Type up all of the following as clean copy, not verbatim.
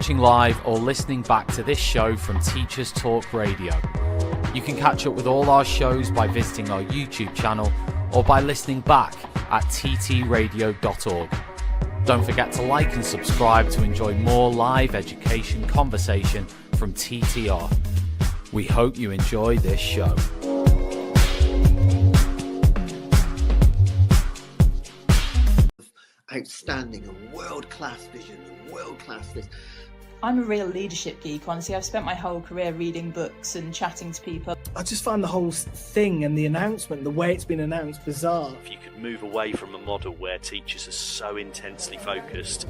watching live or listening back to this show from Teachers Talk Radio. You can catch up with all our shows by visiting our YouTube channel or by listening back at ttradio.org. Don't forget to like and subscribe to enjoy more live education conversation from TTR. We hope you enjoy this show. Outstanding and world-class vision and world-class this. I'm a real leadership geek, honestly. I've spent my whole career reading books and chatting to people. I just find the whole thing and the announcement, the way it's been announced, bizarre. If you could move away from a model where teachers are so intensely focused.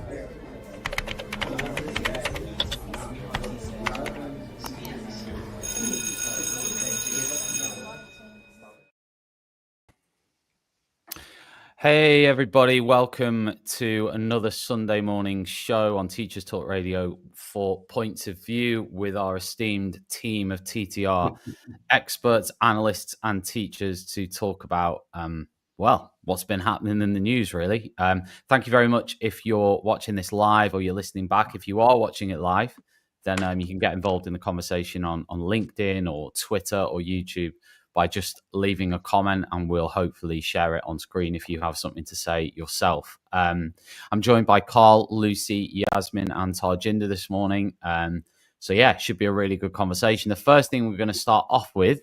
Hey everybody, welcome to another Sunday morning show on Teachers Talk Radio for Points of View with our esteemed team of TTR experts, analysts and teachers to talk about, what's been happening in the news really. Thank you very much if you're watching this live or you're listening back. If you are watching it live, then you can get involved in the conversation on LinkedIn or Twitter or YouTube by just leaving a comment, and we'll hopefully share it on screen if you have something to say yourself. I'm joined by Carl, Lucy, Yasmin, and Tarjinder this morning. It should be a really good conversation. The first thing we're going to start off with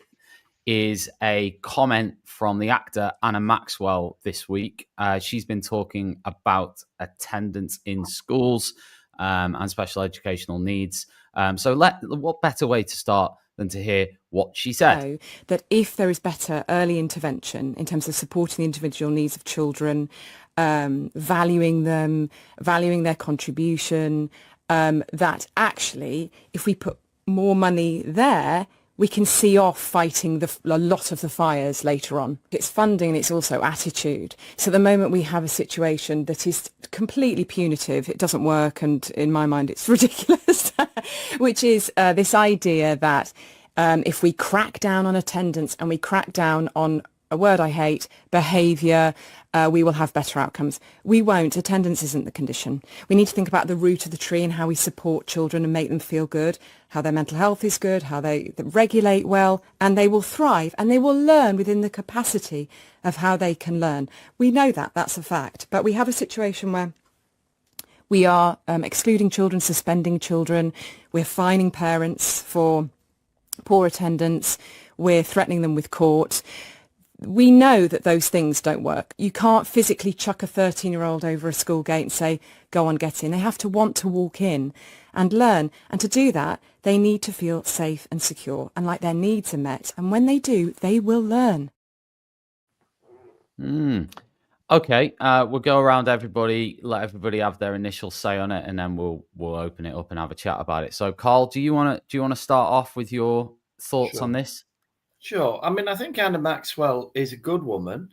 is a comment from the actor Anna Maxwell this week. She's been talking about attendance in schools and special educational needs. What better way to start than to hear what she said? That if there is better early intervention in terms of supporting the individual needs of children, valuing them, valuing their contribution, that actually, if we put more money there, we can see off fighting a lot of the fires later on. It's funding, it's also attitude. So at the moment we have a situation that is completely punitive. It doesn't work, and in my mind it's ridiculous, which is this idea that if we crack down on attendance and we crack down on a word I hate, behaviour, we will have better outcomes. We won't. Attendance isn't the condition. We need to think about the root of the tree and how we support children and make them feel good, how their mental health is good, how they regulate well, and they will thrive and they will learn within the capacity of how they can learn. We know that. That's a fact. But we have a situation where we are excluding children, suspending children. We're fining parents for poor attendance. We're threatening them with court. We know that those things don't work. You can't physically chuck a 13-year-old over a school gate and say, go on, get in. They have to want to walk in and learn. And to do that, they need to feel safe and secure and like their needs are met. And when they do, they will learn. Okay, we'll go around everybody, let everybody have their initial say on it, and then we'll open it up and have a chat about it. So, Carl, do you want to start off with your thoughts on this? Sure. I mean, I think Anna Maxwell is a good woman.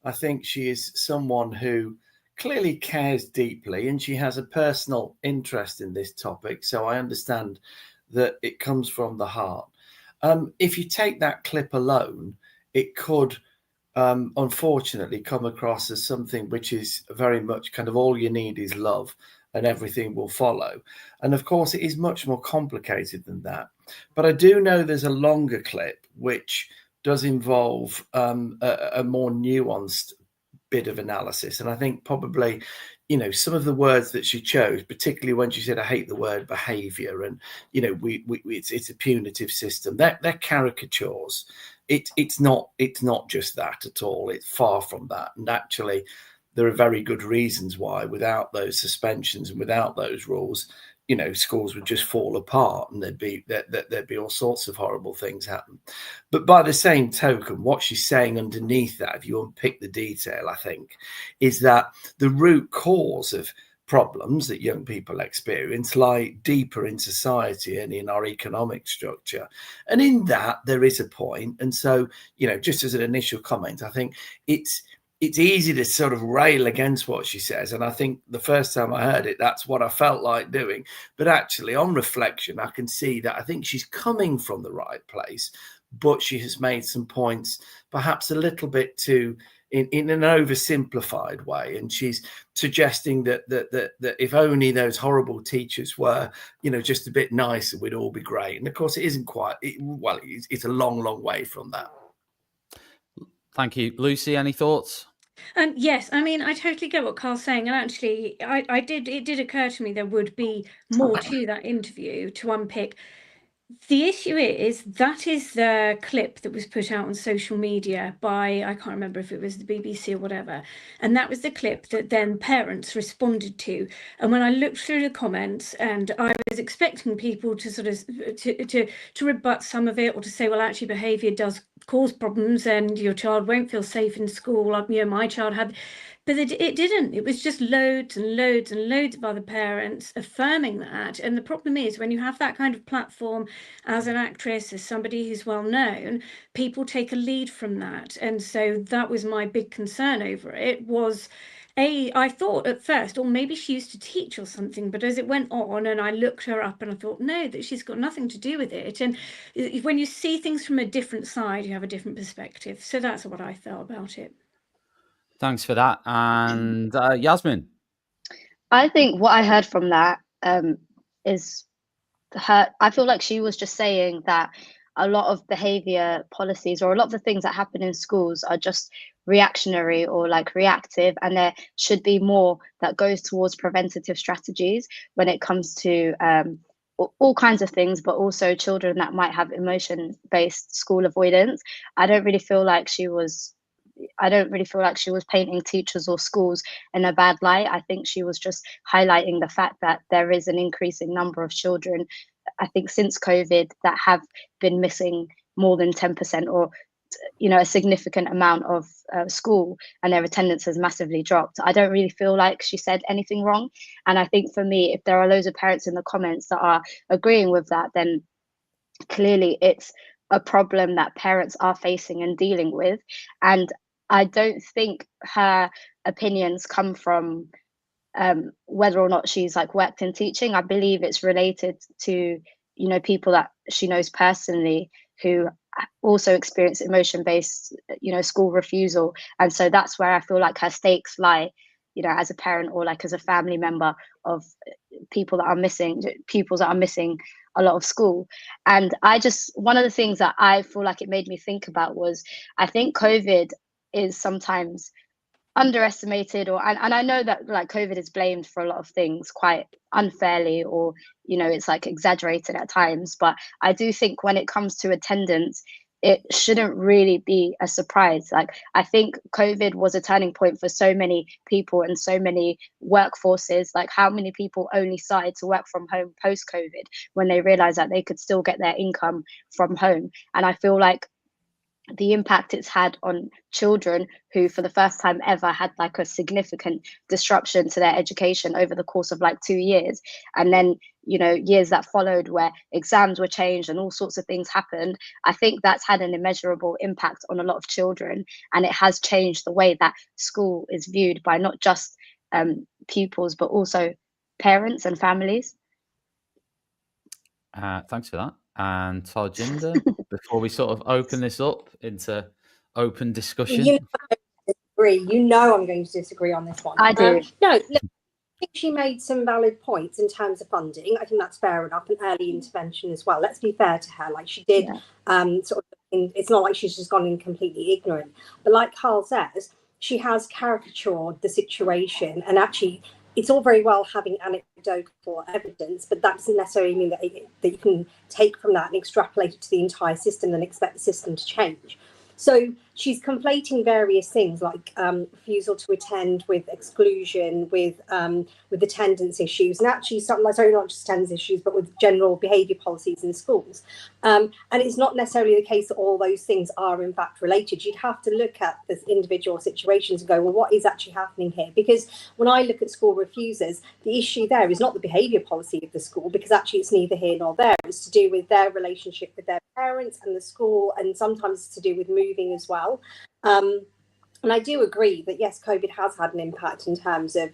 I think she is someone who clearly cares deeply, and she has a personal interest in this topic. So I understand that it comes from the heart. If you take that clip alone, it could unfortunately come across as something which is very much kind of all you need is love and everything will follow. And of course, it is much more complicated than that. But I do know there's a longer clip which does involve a more nuanced bit of analysis. And I think probably, some of the words that she chose, particularly when she said, I hate the word behaviour, and, it's a punitive system. They're caricatures. It's not just that at all. It's far from that. And actually, there are very good reasons why, without those suspensions and without those rules, schools would just fall apart and there'd be all sorts of horrible things happen. But by the same token, what she's saying underneath that, if you unpick the detail, I think, is that the root cause of problems that young people experience lie deeper in society and in our economic structure. And in that, there is a point. And so, just as an initial comment, I think it's easy to sort of rail against what she says. And I think the first time I heard it, that's what I felt like doing. But actually, on reflection, I can see that I think she's coming from the right place, but she has made some points perhaps a little bit too in an oversimplified way, and she's suggesting that if only those horrible teachers were, just a bit nicer, we'd all be great. And of course, it isn't quite. It's a long way from that. Thank you, Lucy. Any thoughts? Yes, I mean, I totally get what Carl's saying, and actually, it did occur to me there would be more to that interview to unpick. The issue is that is the clip that was put out on social media by, I can't remember if it was the BBC or whatever, and that was the clip that then parents responded to. And when I looked through the comments, and I was expecting people to sort of to rebut some of it, or to say, well, actually behaviour does cause problems and your child won't feel safe in school, like my child had. But it didn't. It was just loads and loads and loads of other parents affirming that. And the problem is, when you have that kind of platform as an actress, as somebody who's well known, people take a lead from that. And so that was my big concern over it. Was I thought at first, or maybe she used to teach or something, but as it went on and I looked her up and I thought, no, that she's got nothing to do with it. And when you see things from a different side, you have a different perspective. So that's what I felt about it. Thanks for that. And Yasmin? I think what I heard from that is I feel like she was just saying that a lot of behavior policies, or a lot of the things that happen in schools, are just reactionary or like reactive, and there should be more that goes towards preventative strategies when it comes to all kinds of things, but also children that might have emotion-based school avoidance. I don't really feel like she was painting teachers or schools in a bad light. I think she was just highlighting the fact that there is an increasing number of children, I think since COVID, that have been missing more than 10%, or a significant amount of school, and their attendance has massively dropped. I don't really feel like she said anything wrong. And I think for me, if there are loads of parents in the comments that are agreeing with that, then clearly it's a problem that parents are facing and dealing with. And I don't think her opinions come from whether or not she's like worked in teaching. I believe it's related to, people that she knows personally who also experience emotion-based, school refusal. And so that's where I feel like her stakes lie, as a parent, or like as a family member of pupils that are missing a lot of school. And one of the things that I feel like it made me think about was, I think COVID is sometimes underestimated, and I know that like COVID is blamed for a lot of things quite unfairly, or it's like exaggerated at times, but I do think when it comes to attendance, it shouldn't really be a surprise. Like, I think COVID was a turning point for so many people and so many workforces. Like, how many people only started to work from home post-COVID when they realized that they could still get their income from home? And I feel like the impact it's had on children who for the first time ever had like a significant disruption to their education over the course of like 2 years, and then years that followed where exams were changed and all sorts of things happened. I think that's had an immeasurable impact on a lot of children, and it has changed the way that school is viewed by not just pupils but also parents and families. Thanks for that. And Tarjinder, before we sort of open this up into open discussion. I'm going to disagree on this one. I do. No, look, I think she made some valid points in terms of funding. I think that's fair enough, and early intervention as well. Let's be fair to her. Like, she did it's not like she's just gone in completely ignorant. But like Carl says, she has caricatured the situation, and actually it's all very well having anecdotal evidence, but that doesn't necessarily mean that you can take from that and extrapolate it to the entire system and expect the system to change. So she's conflating various things like refusal to attend with exclusion, with attendance issues, and actually not just attendance issues, but with general behaviour policies in schools. And it's not necessarily the case that all those things are in fact related. You'd have to look at the individual situations and go, well, what is actually happening here? Because when I look at school refusers, the issue there is not the behaviour policy of the school, because actually it's neither here nor there. It's to do with their relationship with their parents and the school, and sometimes it's to do with moving as well. And I do agree that, yes, COVID has had an impact in terms of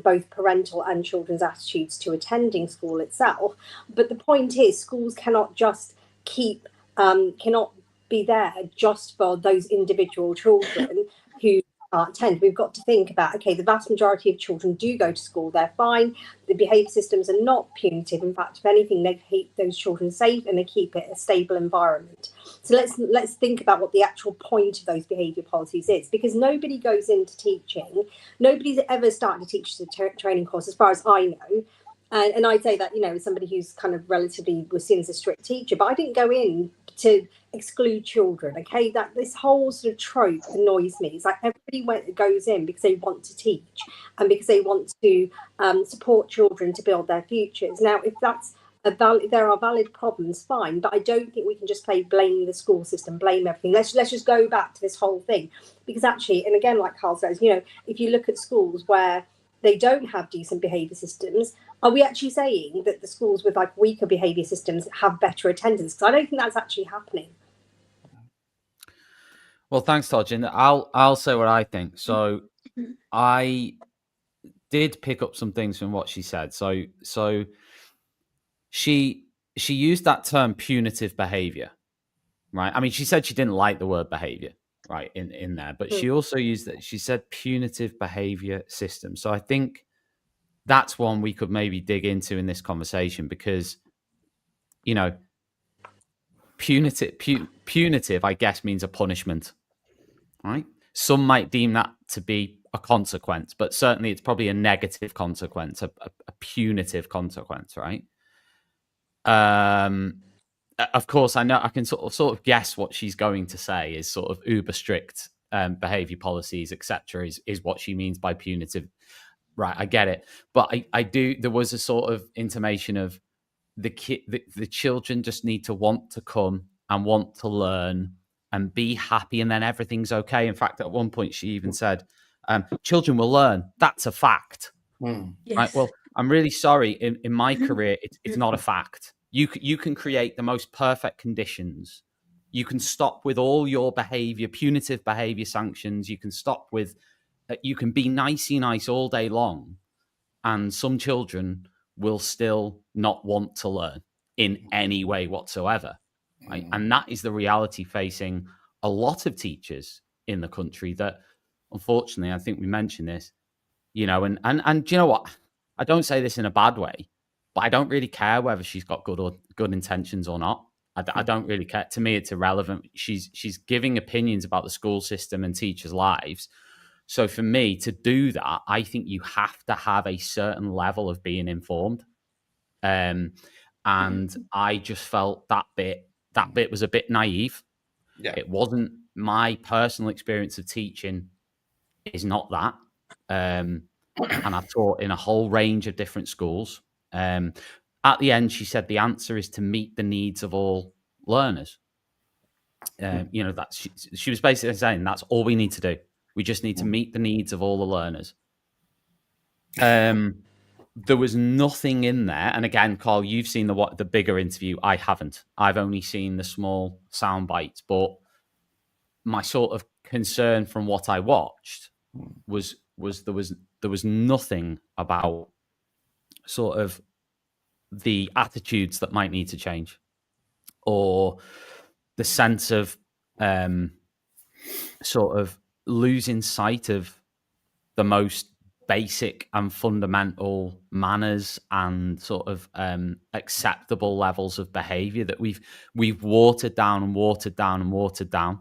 both parental and children's attitudes to attending school itself. But the point is, schools cannot just cannot be there just for those individual children who attend. We've got to think about, okay, the vast majority of children do go to school, they're fine, the behaviour systems are not punitive. In fact, if anything, they keep those children safe and they keep it a stable environment. So let's think about what the actual point of those behaviour policies is, because nobody goes into teaching, nobody's ever started to teach the training course, as far as I know. And I'd say that, as somebody who's kind of relatively was seen as a strict teacher, but I didn't go in to exclude children. Okay, that this whole sort of trope annoys me. It's like everybody goes in because they want to teach and because they want to support children to build their futures. Now, if that's there are valid problems, fine, but I don't think we can just blame the school system, blame everything. Let's just go back to this whole thing, because actually, and again, like Carl says, if you look at schools where they don't have decent behaviour systems, are we actually saying that the schools with weaker behaviour systems have better attendance? Because I don't think that's actually happening. Well, thanks, Todgin. I'll say what I think. So I did pick up some things from what she said. So she used that term punitive behaviour, right? I mean, she said she didn't like the word behaviour, right, in there, but she also used that. She said punitive behaviour system. So I think that's one we could maybe dig into in this conversation, because punitive, I guess, means a punishment, right? Some might deem that to be a consequence, but certainly it's probably a negative consequence, a punitive consequence, right? Of course, I know I can sort of guess what she's going to say is sort of uber strict behavior policies, etc. is what she means by punitive. Right, I get it, but I do. There was a sort of intimation of the children just need to want to come and want to learn and be happy, and then everything's okay. In fact, at one point she even said, "Children will learn. That's a fact." Yes. Right. Well, I'm really sorry. In my career, it's not a fact. You can create the most perfect conditions. You can stop with all your behavior, punitive behavior sanctions. You can stop with. You can be nicey nice all day long, and some children will still not want to learn in any way whatsoever. Right? And that is the reality facing a lot of teachers in the country that, unfortunately, I think we mentioned this, and do you know what? I don't say this in a bad way, but I don't really care whether she's got good intentions or not. I don't really care. To me, it's irrelevant. She's giving opinions about the school system and teachers' lives. So for me to do that, I think you have to have a certain level of being informed. And I just felt that bit was a bit naive. Yeah. It wasn't. My personal experience of teaching is not that. And I've taught in a whole range of different schools. At the end, she said the answer is to meet the needs of all learners. That she was basically saying that's all we need to do. We just need to meet the needs of all the learners. There was nothing in there. And again, Carl, you've seen the bigger interview. I haven't. I've only seen the small sound bites. But my sort of concern from what I watched was there was nothing about sort of the attitudes that might need to change, or the sense of sort of losing sight of the most basic and fundamental manners and sort of acceptable levels of behavior that we've watered down and watered down and watered down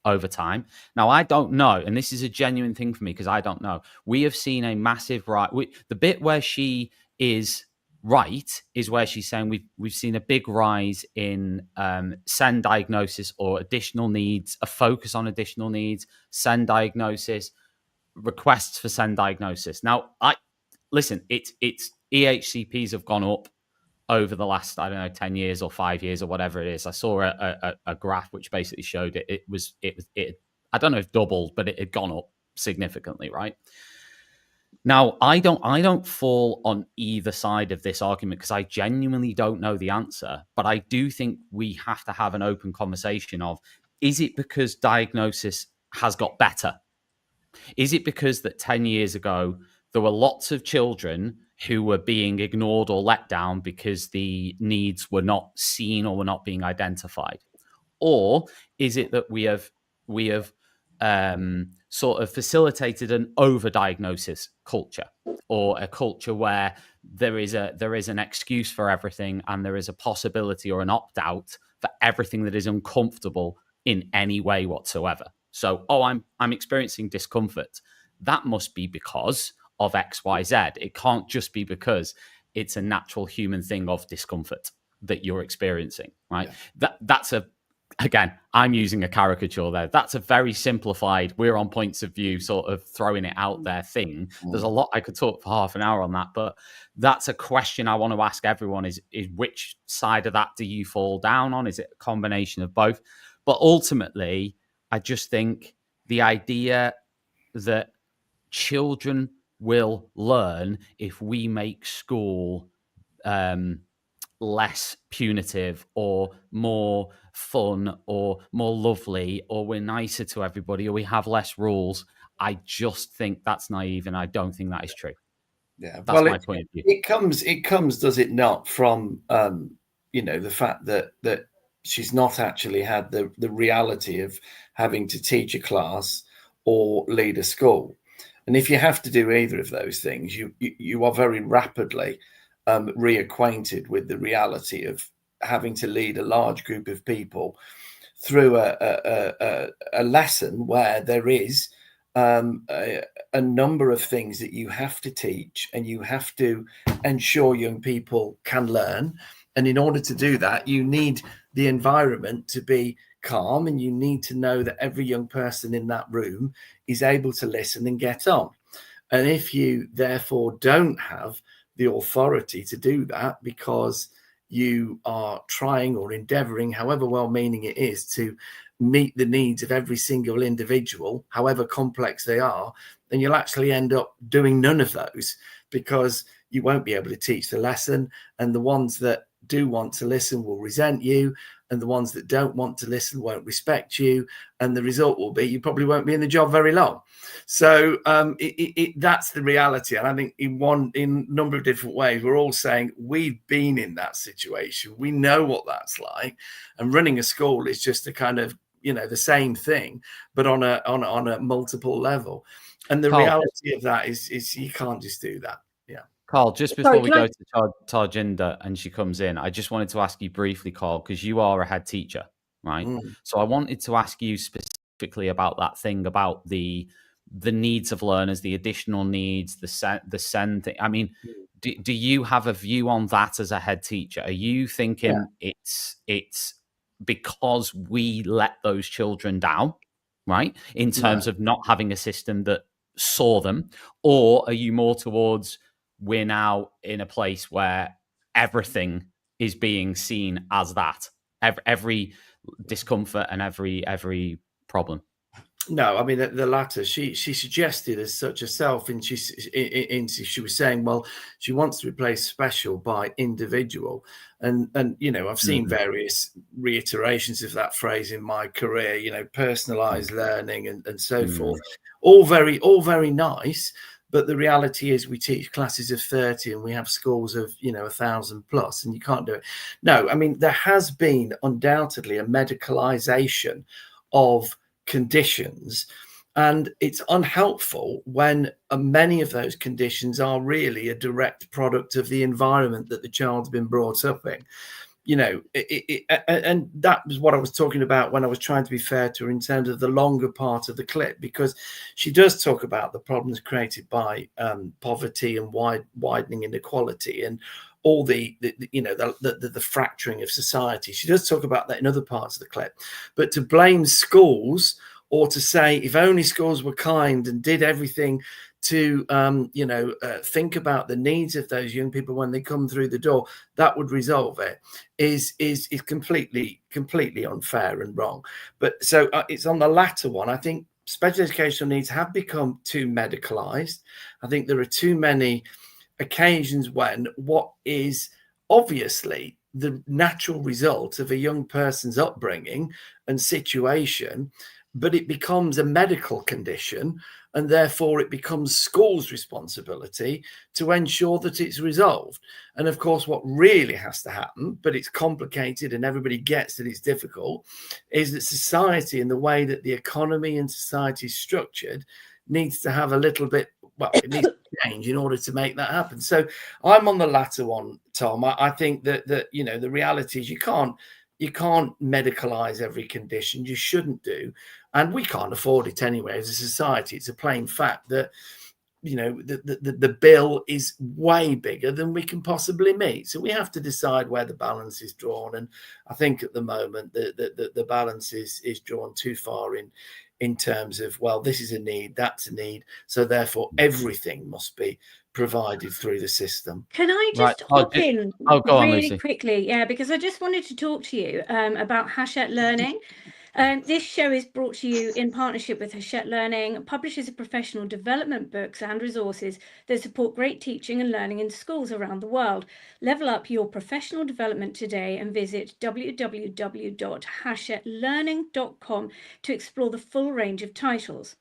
over time. Now, I don't know, and this is a genuine thing for me because I don't know. We have seen a massive rise. The bit where she is right is where she's saying we've seen a big rise in SEND diagnosis or additional needs, a focus on additional needs, SEND diagnosis, requests for SEND diagnosis. Now, it's EHCPs have gone up over the last, 10 years or 5 years or whatever it is. I saw a graph which basically showed it I don't know if doubled, but it had gone up significantly, right? Now, I don't fall on either side of this argument because I genuinely don't know the answer, but I do think we have to have an open conversation of, is it because diagnosis has got better? Is it because that 10 years ago, there were lots of children who were being ignored or let down because the needs were not seen or were not being identified? Or is it that we have sort of facilitated an overdiagnosis culture, or a culture where there is an excuse for everything, and there is a possibility or an opt-out for everything that is uncomfortable in any way whatsoever. So, I'm experiencing discomfort. That must be because of X, Y, Z. It can't just be because it's a natural human thing of discomfort that you're experiencing, right? Yeah. Again, I'm using a caricature there. That's a very simplified, we're on points of view, sort of throwing it out there thing. There's a lot I could talk for half an hour on that, but that's a question I want to ask everyone is which side of that do you fall down on? Is it a combination of both? But ultimately, I just think the idea that children will learn if we make school less punitive or more fun or more lovely, or we're nicer to everybody, or we have less rules. I just think that's naive, and I don't think that is true. Yeah, that's my point of view. It comes, does it not, from the fact that she's not actually had the reality of having to teach a class or lead a school. And if you have to do either of those things, you are very rapidly reacquainted with the reality of having to lead a large group of people through a lesson where there is a number of things that you have to teach, and you have to ensure young people can learn. And in order to do that, you need the environment to be calm, and you need to know that every young person in that room is able to listen and get on. And if you therefore don't have the authority to do that, because you are trying or endeavoring, however well-meaning it is, to meet the needs of every single individual, however complex they are, then you'll actually end up doing none of those, because you won't be able to teach the lesson, and the ones that do want to listen will resent you, and the ones that don't want to listen won't respect you, and the result will be you probably won't be in the job very long. So that's the reality. And I think in a number of different ways, we're all saying we've been in that situation. We know what that's like, and running a school is just a kind of the same thing, but on a multiple level. And the reality of that is you can't just do that. Yeah. Carl, just before we go to Tarjinder and she comes in, I just wanted to ask you briefly, Carl, because you are a head teacher, right? So I wanted to ask you specifically about that thing about the needs of learners, the additional needs, the send thing. I mean, do you have a view on that as a head teacher? Are you thinking it's because we let those children down, right, in terms of not having a system that saw them? Or are you more towards we're now in a place where everything is being seen as that, every discomfort and every problem? No, I mean the latter. She suggested as such herself, and she was saying, well, she wants to replace special by individual, and I've seen various reiterations of that phrase in my career. Personalized learning and so forth. All very nice. But the reality is we teach classes of 30 and we have schools of, 1,000 plus, and you can't do it. No, I mean, there has been undoubtedly a medicalization of conditions, and it's unhelpful when many of those conditions are really a direct product of the environment that the child's been brought up in. And that was what I was talking about when I was trying to be fair to her in terms of the longer part of the clip, because she does talk about the problems created by poverty and widening inequality and all the fracturing of society. She does talk about that in other parts of the clip, but to blame schools, or to say if only schools were kind and did everything to think about the needs of those young people when they come through the door, that would resolve it, is completely unfair and wrong. But so it's on the latter one. I think special educational needs have become too medicalized. I think there are too many occasions when what is obviously the natural result of a young person's upbringing and situation, but it becomes a medical condition and therefore it becomes school's responsibility to ensure that it's resolved. And of course, what really has to happen, but it's complicated and everybody gets that it's difficult, is that society and the way that the economy and society is structured needs to have a little bit, well, it needs to change in order to make that happen. So I'm on the latter one, Tom. I think that you know, the reality is you can't medicalize every condition. You shouldn't do, and we can't afford it anyway as a society. It's a plain fact that, you know, the bill is way bigger than we can possibly meet. So we have to decide where the balance is drawn. And I think at the moment the balance is drawn too far in terms of, well, this is a need, that's a need, so therefore everything must be provided through the system. Can I just hop in really quickly? Yeah, because I just wanted to talk to you about Hachette Learning. This show is brought to you in partnership with Hachette Learning, publishers of professional development books and resources that support great teaching and learning in schools around the world. Level up your professional development today and visit www.hachetteLearning.com to explore the full range of titles.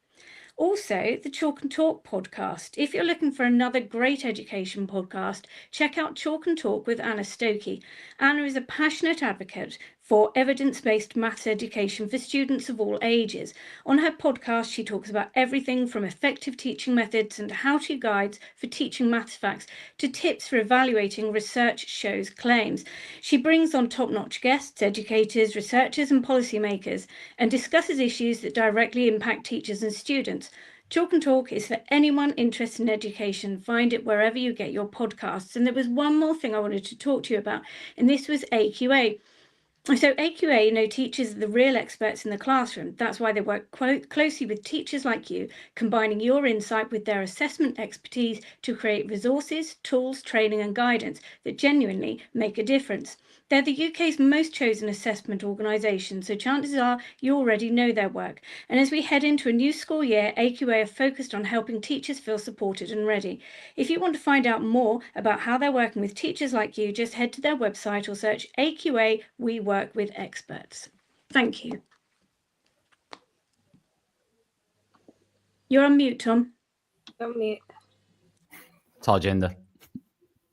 Also, the Chalk and Talk podcast. If you're looking for another great education podcast, check out Chalk and Talk with Anna Stokey. Anna is a passionate advocate for evidence-based maths education for students of all ages. On her podcast, she talks about everything from effective teaching methods and how-to guides for teaching maths facts to tips for evaluating research shows claims. She brings on top-notch guests, educators, researchers and policymakers, and discusses issues that directly impact teachers and students. Chalk and Talk is for anyone interested in education. Find it wherever you get your podcasts. And there was one more thing I wanted to talk to you about, and this was AQA. So AQA, you know, teachers are the real experts in the classroom. That's why they work closely with teachers like you, combining your insight with their assessment expertise to create resources, tools, training and guidance that genuinely make a difference. They're the UK's most chosen assessment organisation, so chances are you already know their work. And as we head into a new school year, AQA are focused on helping teachers feel supported and ready. If you want to find out more about how they're working with teachers like you, just head to their website or search AQA We Work with Experts. Thank you. You're on mute, Tom. On mute. Tarjinder.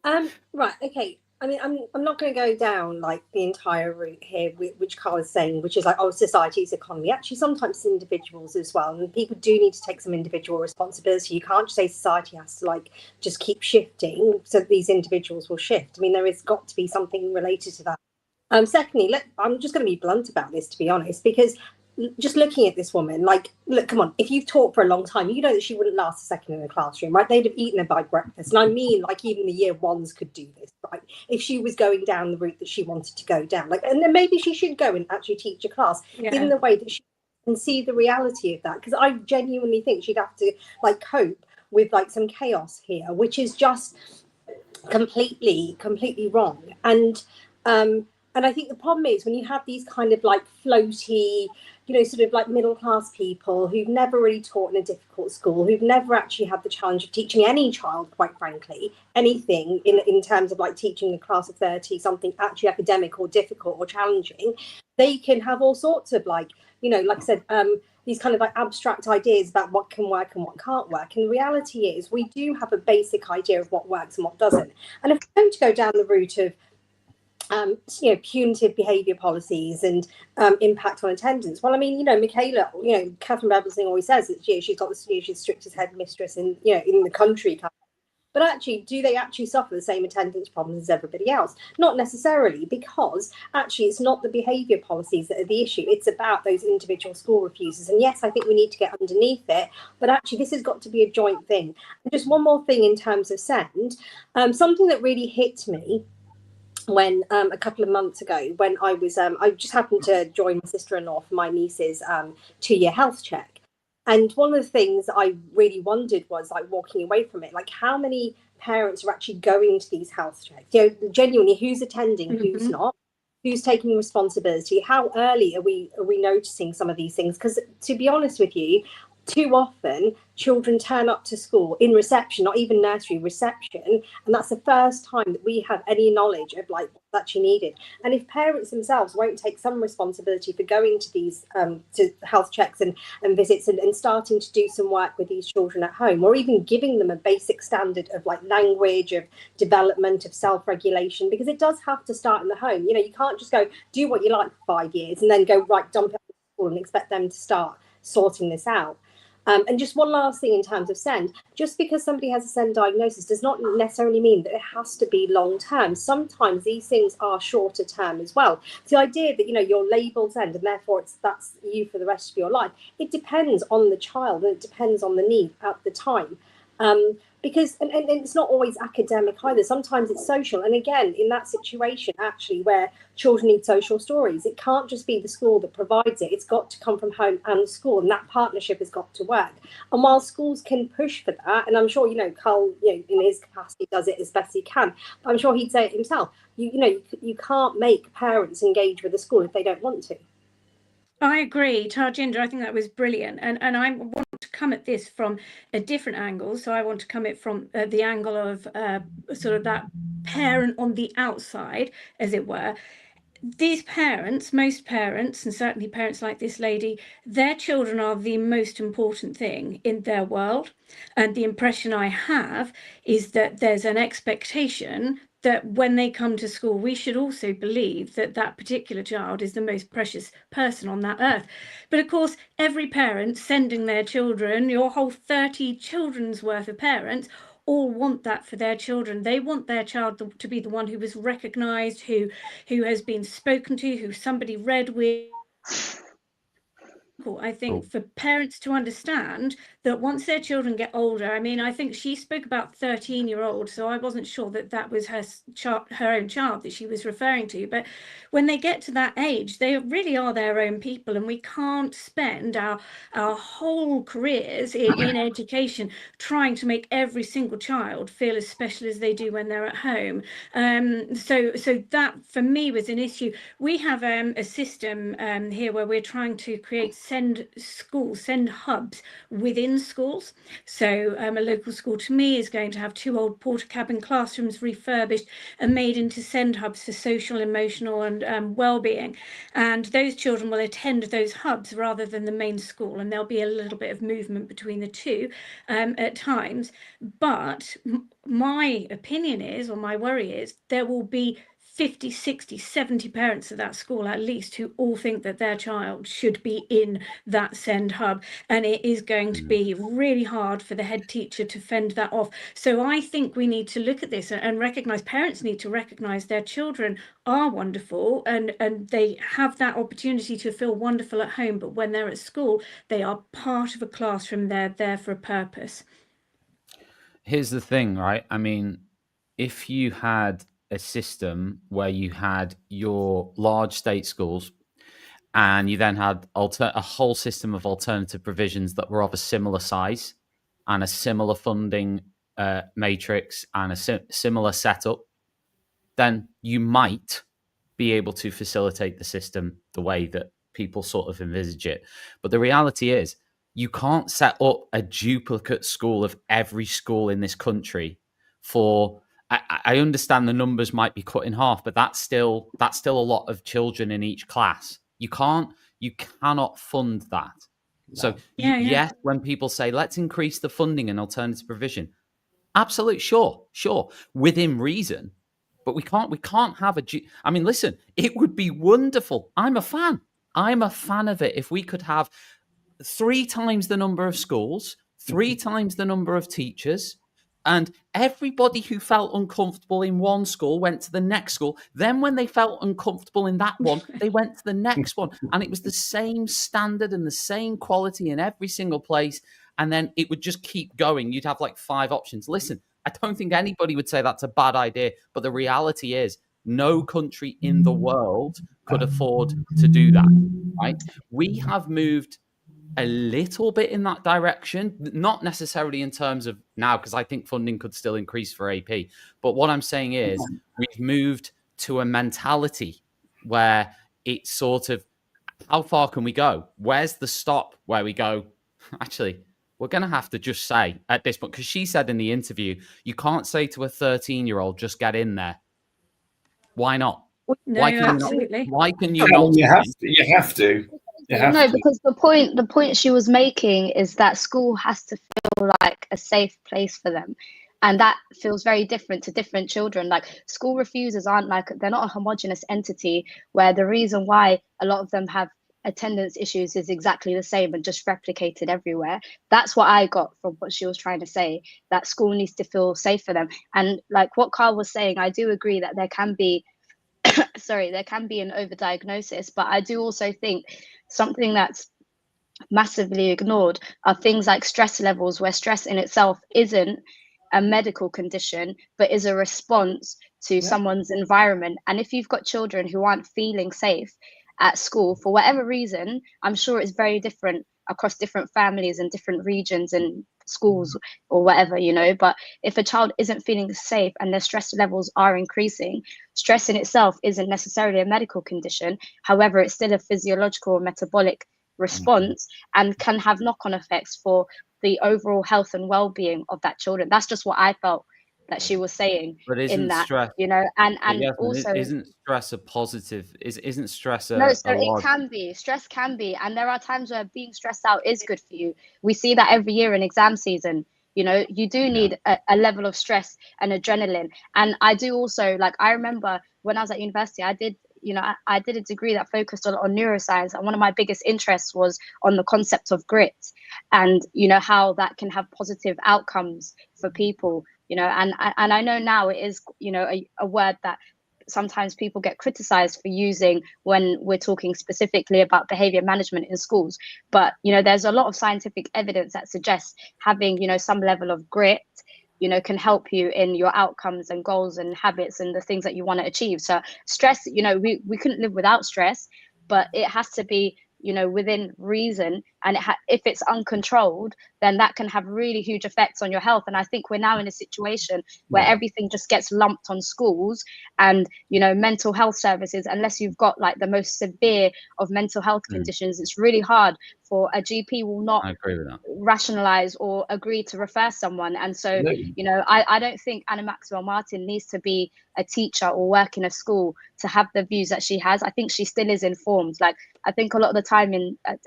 Right, okay. I mean, I'm not going to go down like the entire route here, which Carl is saying, which is like, oh, society's economy. Actually, sometimes it's individuals as well, and people do need to take some individual responsibility. You can't just say society has to like just keep shifting so that these individuals will shift. I mean, there has got to be something related to that. Secondly, I'm just going to be blunt about this, to be honest, because just looking at this woman, like, look, come on, if you've taught for a long time, you know that she wouldn't last a second in the classroom, right? They'd have eaten her by breakfast. And I mean, like, even the year ones could do this, right? If she was going down the route that she wanted to go down, like, and then maybe she should go and actually teach a class in the way that she can see the reality of that. Because I genuinely think she'd have to like cope with like some chaos here, which is just completely wrong. And I think the problem is when you have these kind of like floaty, you know, sort of like middle class people who've never really taught in a difficult school, who've never actually had the challenge of teaching any child, quite frankly, anything in terms of like teaching a class of 30, something actually academic or difficult or challenging, they can have all sorts of like, you know, like I said, these kind of like abstract ideas about what can work and what can't work. And the reality is we do have a basic idea of what works and what doesn't. And if we're going to go down the route of you know, punitive behaviour policies and impact on attendance. Well, I mean, you know, Michaela, you know, Catherine Bevelson always says that she's got the, you know, she's the strictest headmistress in, you know, in the country. But actually, do they actually suffer the same attendance problems as everybody else? Not necessarily, because actually it's not the behaviour policies that are the issue. It's about those individual school refusals. And yes, I think we need to get underneath it, but actually this has got to be a joint thing. And just one more thing in terms of SEND, something that really hit me when a couple of months ago, when I was I just happened to join my sister-in-law for my niece's 2-year health check, and one of the things I really wondered was, like, walking away from it, like, how many parents are actually going to these health checks? You know, genuinely, who's attending, who's not, who's taking responsibility, how early are we noticing some of these things? Because to be honest with you, too often children turn up to school in reception, not even nursery, reception, and that's the first time that we have any knowledge of like what's actually needed. And if parents themselves won't take some responsibility for going to these to health checks and visits and starting to do some work with these children at home, or even giving them a basic standard of like language, of development, of self-regulation, because it does have to start in the home. You know, you can't just go do what you like for 5 years and then go right dump it at school and expect them to start sorting this out. And just one last thing in terms of SEND, just because somebody has a SEND diagnosis does not necessarily mean that it has to be long term. Sometimes these things are shorter term as well. The idea that, you know, you're labelled SEND and therefore that's you for the rest of your life, it depends on the child and it depends on the need at the time. Because and it's not always academic either. Sometimes it's social. And again, in that situation, actually, where children need social stories, it can't just be the school that provides it. It's got to come from home and school, and that partnership has got to work. And while schools can push for that, and I'm sure, you know, Carl, you know, in his capacity does it as best he can, but I'm sure he'd say it himself. You can't make parents engage with the school if they don't want to. I agree, Tarjinder. I think that was brilliant, and I want to come at this from a different angle. So I want to come at from the angle of sort of that parent on the outside, as it were. These parents, most parents, and certainly parents like this lady, their children are the most important thing in their world. And the impression I have is that there's an expectation that when they come to school, we should also believe that that particular child is the most precious person on that earth. But of course, every parent sending their children, your whole 30 children's worth of parents, all want that for their children. They want their child to be the one who was recognised, who has been spoken to, who somebody read with. I think for parents to understand that once their children get older, I mean, I think she spoke about 13-year-old, so I wasn't sure that that was her own child that she was referring to. But when they get to that age, they really are their own people, and we can't spend our whole careers in education trying to make every single child feel as special as they do when they're at home. So that for me was an issue. We have a system here where we're trying to create send hubs within schools. So a local school to me is going to have 2 old porter cabin classrooms refurbished and made into send hubs for social, emotional and well-being. And those children will attend those hubs rather than the main school, and there'll be a little bit of movement between the two at times. But my opinion is, or my worry is, there will be 50, 60, 70 parents at that school at least who all think that their child should be in that send hub, and it is going to be really hard for the head teacher to fend that off. So I think we need to look at this and recognise, parents need to recognise their children are wonderful and they have that opportunity to feel wonderful at home, but when they're at school, they are part of a classroom. They're there for a purpose. Here's the thing, right? I mean, if you had a system where you had your large state schools and you then had a whole system of alternative provisions that were of a similar size and a similar funding matrix and a similar setup, then you might be able to facilitate the system the way that people sort of envisage it. But the reality is, you can't set up a duplicate school of every school in this country for... I understand the numbers might be cut in half, but that's still a lot of children in each class. You cannot fund that. No. So yes, when people say let's increase the funding and alternative provision, absolutely, sure, within reason, but we can't have I mean, listen, it would be wonderful. I'm a fan of it if we could have 3 times the number of schools, 3 times the number of teachers. And everybody who felt uncomfortable in one school went to the next school. Then when they felt uncomfortable in that one, they went to the next one. And it was the same standard and the same quality in every single place. And then it would just keep going. You'd have like 5 options. Listen, I don't think anybody would say that's a bad idea. But the reality is no country in the world could afford to do that, right? We have moved a little bit in that direction, not necessarily in terms of now, because I think funding could still increase for AP. But what I'm saying is we've moved to a mentality where it's sort of, how far can we go? Where's the stop where we go, actually, we're going to have to just say at this point, because she said in the interview, you can't say to a 13-year-old, just get in there. Why not? No, Why can absolutely. why can you I not? mean, you have to. No, because the point she was making is that school has to feel like a safe place for them. And that feels very different to different children. Like school refusers aren't like, they're not a homogenous entity where the reason why a lot of them have attendance issues is exactly the same and just replicated everywhere. That's what I got from what she was trying to say, that school needs to feel safe for them. And like what Carl was saying, I do agree that there can be there can be an overdiagnosis, but I do also think something that's massively ignored are things like stress levels, where stress in itself isn't a medical condition, but is a response to someone's environment. And if you've got children who aren't feeling safe at school for whatever reason, I'm sure it's very different across different families and different regions and schools or whatever, you know. But if a child isn't feeling safe and their stress levels are increasing, stress in itself isn't necessarily a medical condition. However, it's still a physiological or metabolic response and can have knock-on effects for the overall health and well-being of that children. That's just what I felt that she was saying. But isn't in that, stress, you know, and yes, also isn't stress a positive? Isn't stress no, a so it large? can be, stress can be, and there are times where being stressed out is good for you. We see that every year in exam season. You know, you do need a level of stress and adrenaline. And I do also, like, I remember when I was at university, I did, you know, I did a degree that focused a lot on neuroscience, and one of my biggest interests was on the concept of grit and, you know, how that can have positive outcomes for people, you know. And I know now it is, you know, a word that sometimes people get criticized for using when we're talking specifically about behavior management in schools. But, you know, there's a lot of scientific evidence that suggests having, you know, some level of grit, you know, can help you in your outcomes and goals and habits and the things that you want to achieve. So stress, you know, we couldn't live without stress, but it has to be, you know, within reason. And if it's uncontrolled, then that can have really huge effects on your health. And I think we're now in a situation where everything just gets lumped on schools and, you know, mental health services. Unless you've got like the most severe of mental health conditions, it's really hard for a GP will not rationalize or agree to refer someone. And so, you know, I don't think Anna Maxwell Martin needs to be a teacher or work in a school to have the views that she has. I think she still is informed. Like, I think a lot of the time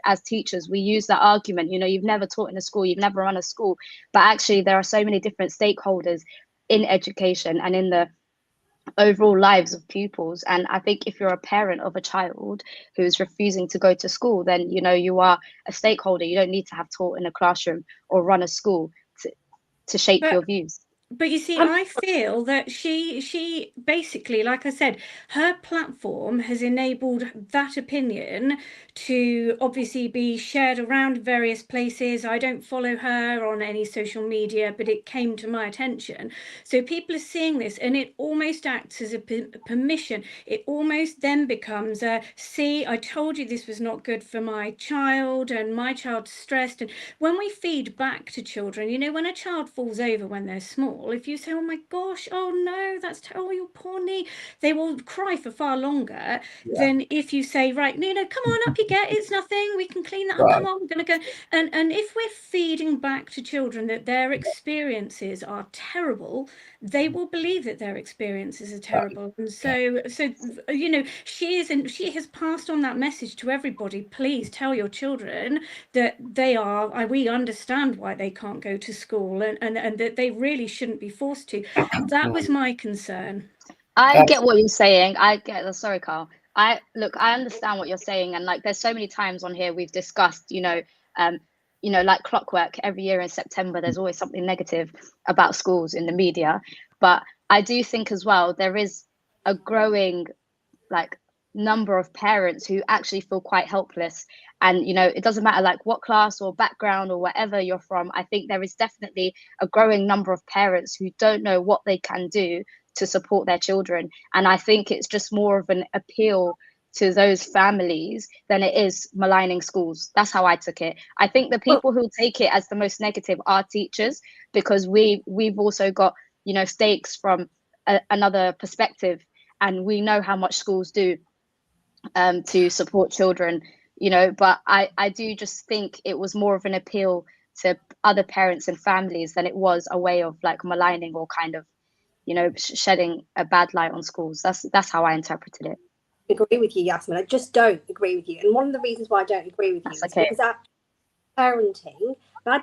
as teachers, we use that argument, you know, you've never taught in a school, you've never run a school, but actually there are so many different stakeholders in education and in the overall lives of pupils. And I think if you're a parent of a child who's refusing to go to school, then, you know, you are a stakeholder. You don't need to have taught in a classroom or run a school to shape your views. But you see, I feel that she basically, like I said, her platform has enabled that opinion to obviously be shared around various places. I don't follow her on any social media, but it came to my attention. So people are seeing this, and it almost acts as a permission. It almost then becomes a, see, I told you this was not good for my child, and my child's stressed. And when we feed back to children, you know, when a child falls over when they're small, if you say, oh my gosh, oh no, that's terrible, your poor knee, they will cry for far longer than if you say, right, you know, come on, up you get, it's nothing, we can clean that up, come on, we're going to go. And if we're feeding back to children that their experiences are terrible, they will believe that their experiences are terrible. And so you know, she has passed on that message to everybody. Please tell your children that we understand why they can't go to school, and that they really shouldn't be forced to. That was my concern. I get what you're saying. Sorry, Carl. I understand what you're saying. And like, there's so many times on here we've discussed, you know, like clockwork, every year in September, there's always something negative about schools in the media. But I do think as well, there is a growing like number of parents who actually feel quite helpless. And, you know, it doesn't matter like what class or background or whatever you're from. I think there is definitely a growing number of parents who don't know what they can do to support their children. And I think it's just more of an appeal to those families than it is maligning schools. That's how I took it. I think the people who take it as the most negative are teachers, because we've also got, you know, stakes from another perspective, and we know how much schools do to support children you know, but I do just think it was more of an appeal to other parents and families than it was a way of like maligning or kind of, you know, shedding a bad light on schools. That's how I interpreted it. Agree with you, Yasmin. I just don't agree with you. And one of the reasons why I don't agree with you is because bad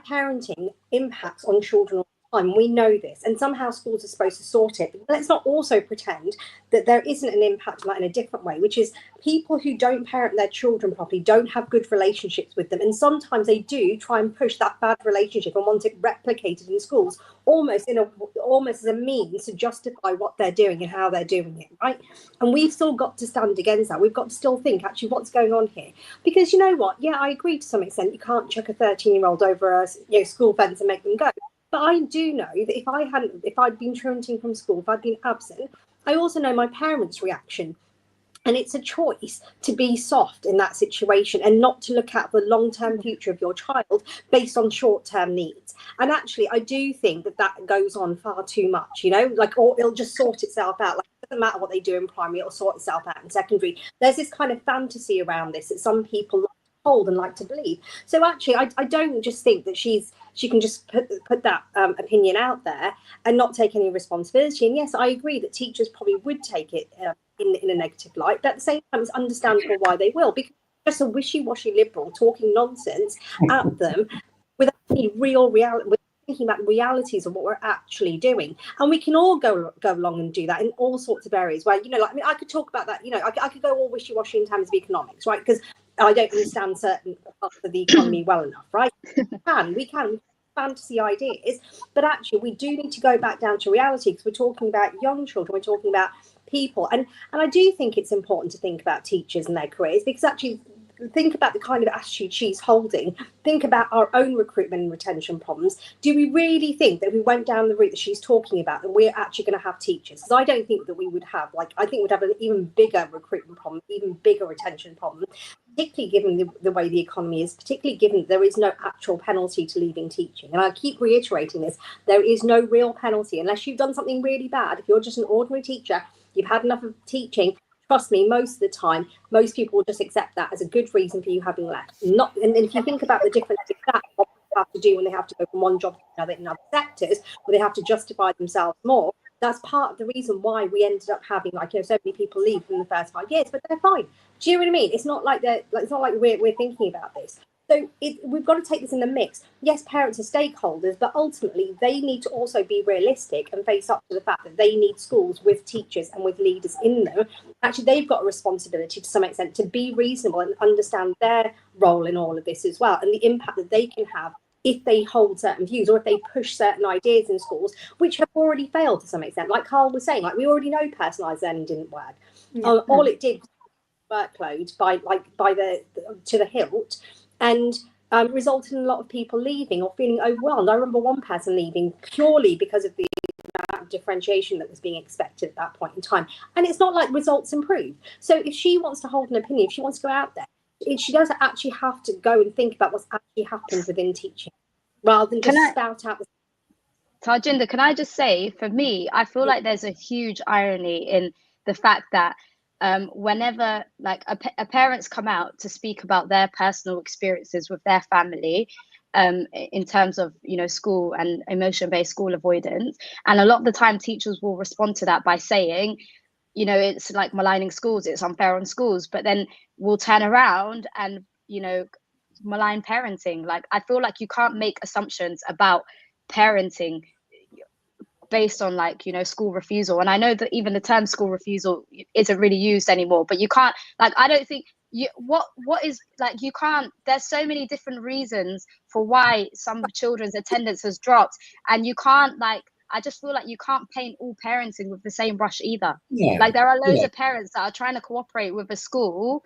parenting impacts on children all the time. We know this, and somehow schools are supposed to sort it. But let's not also pretend that there isn't an impact like in a different way, which is people who don't parent their children properly don't have good relationships with them, and sometimes they do try and push that bad relationship and want it replicated in schools, almost as a means to justify what they're doing and how they're doing it, right? And we've still got to stand against that. We've got to still think, actually, what's going on here? Because you know what? Yeah, I agree to some extent. You can't chuck a 13-year-old over a school fence and make them go. But I do know that if I'd been truanting from school, if I'd been absent, I also know my parents' reaction. And it's a choice to be soft in that situation and not to look at the long-term future of your child based on short-term needs. And actually, I do think that goes on far too much, you know, like, or it'll just sort itself out. Like, it doesn't matter what they do in primary, it'll sort itself out in secondary. There's this kind of fantasy around this that some people hold and like to believe. So actually, I don't just think that she can just put that opinion out there and not take any responsibility. And yes, I agree that teachers probably would take it in a negative light, but at the same time, it's understandable why they will, because it's just a wishy-washy liberal talking nonsense at them without any real reality, without thinking about the realities of what we're actually doing. And we can all go along and do that in all sorts of areas where, you know, like, I mean, I could talk about that, you know, I could go all wishy-washy in terms of economics, right? Because I don't understand certain parts of the economy well enough, right? We can fantasy ideas, but actually we do need to go back down to reality, because we're talking about young children, we're talking about people, and I do think it's important to think about teachers and their careers, because actually think about the kind of attitude she's holding, think about our own recruitment and retention problems. Do we really think that if we went down the route that she's talking about, that we're actually going to have teachers? Because I don't think that we would have, like, I think we'd have an even bigger recruitment problem, even bigger retention problem, particularly given the way the economy is, particularly given there is no actual penalty to leaving teaching. And I keep reiterating this, there is no real penalty unless you've done something really bad. If you're just an ordinary teacher, you've had enough of teaching, trust me, most of the time, most people will just accept that as a good reason for you having left. And then if you think about the difference that what people have to do when they have to go from one job to another in other sectors, where they have to justify themselves more, that's part of the reason why we ended up having, like, you know, so many people leave in the first 5 years, but they're fine. Do you know what I mean? It's not like we're thinking about this. So we've got to take this in the mix. Yes, parents are stakeholders, but ultimately they need to also be realistic and face up to the fact that they need schools with teachers and with leaders in them. Actually, they've got a responsibility to some extent to be reasonable and understand their role in all of this as well, and the impact that they can have if they hold certain views or if they push certain ideas in schools, which have already failed to some extent. Like Carl was saying, like, we already know personalised learning didn't work. All it did was workload to the hilt, and resulted in a lot of people leaving or feeling overwhelmed. I remember one person leaving purely because of the amount of differentiation that was being expected at that point in time. And it's not like results improved. So if she wants to hold an opinion, if she wants to go out there, she doesn't actually have to go and think about what's actually happened within teaching, rather than just spout out. Tarjinder, can I just say, for me, I feel like there's a huge irony in the fact that whenever, like, a parents come out to speak about their personal experiences with their family, in terms of, you know, school and emotion-based school avoidance, and a lot of the time teachers will respond to that by saying, you know, it's like maligning schools, it's unfair on schools, but then we'll turn around and, you know, malign parenting. Like, I feel like you can't make assumptions about parenting based on, like, you know, school refusal. And I know that even the term school refusal isn't really used anymore, but you can't, like, I don't think what is, like, you can't, there's so many different reasons for why some children's attendance has dropped, and you can't, like, I just feel like you can't paint all parenting with the same brush either. Like, there are loads of parents that are trying to cooperate with a school.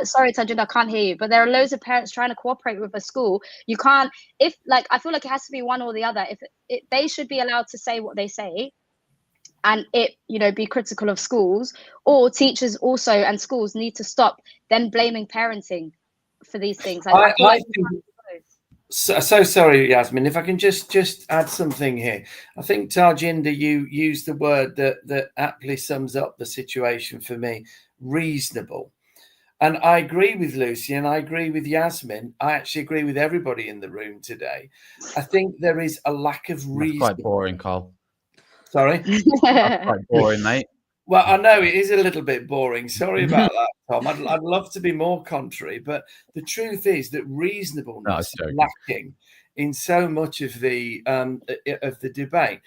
Sorry, Tajid, I can't hear you, but there are loads of parents trying to cooperate with a school. You can't, if, like, I feel like it has to be one or the other. If they should be allowed to say what they say, and it, you know, be critical of schools, or teachers also and schools need to stop then blaming parenting for these things. Like, I think so sorry, Yasmin, if I can just add something here. I think, Tarjinder, you used the word that aptly sums up the situation for me: reasonable. And I agree with Lucy, and I agree with Yasmin. I actually agree with everybody in the room today. I think there is a lack of reason. That's quite boring, Carl. Sorry? That's quite boring, mate. Well, I know it is a little bit boring. Sorry about that, Tom. I'd love to be more contrary, but the truth is that reasonableness is lacking in so much of the debate.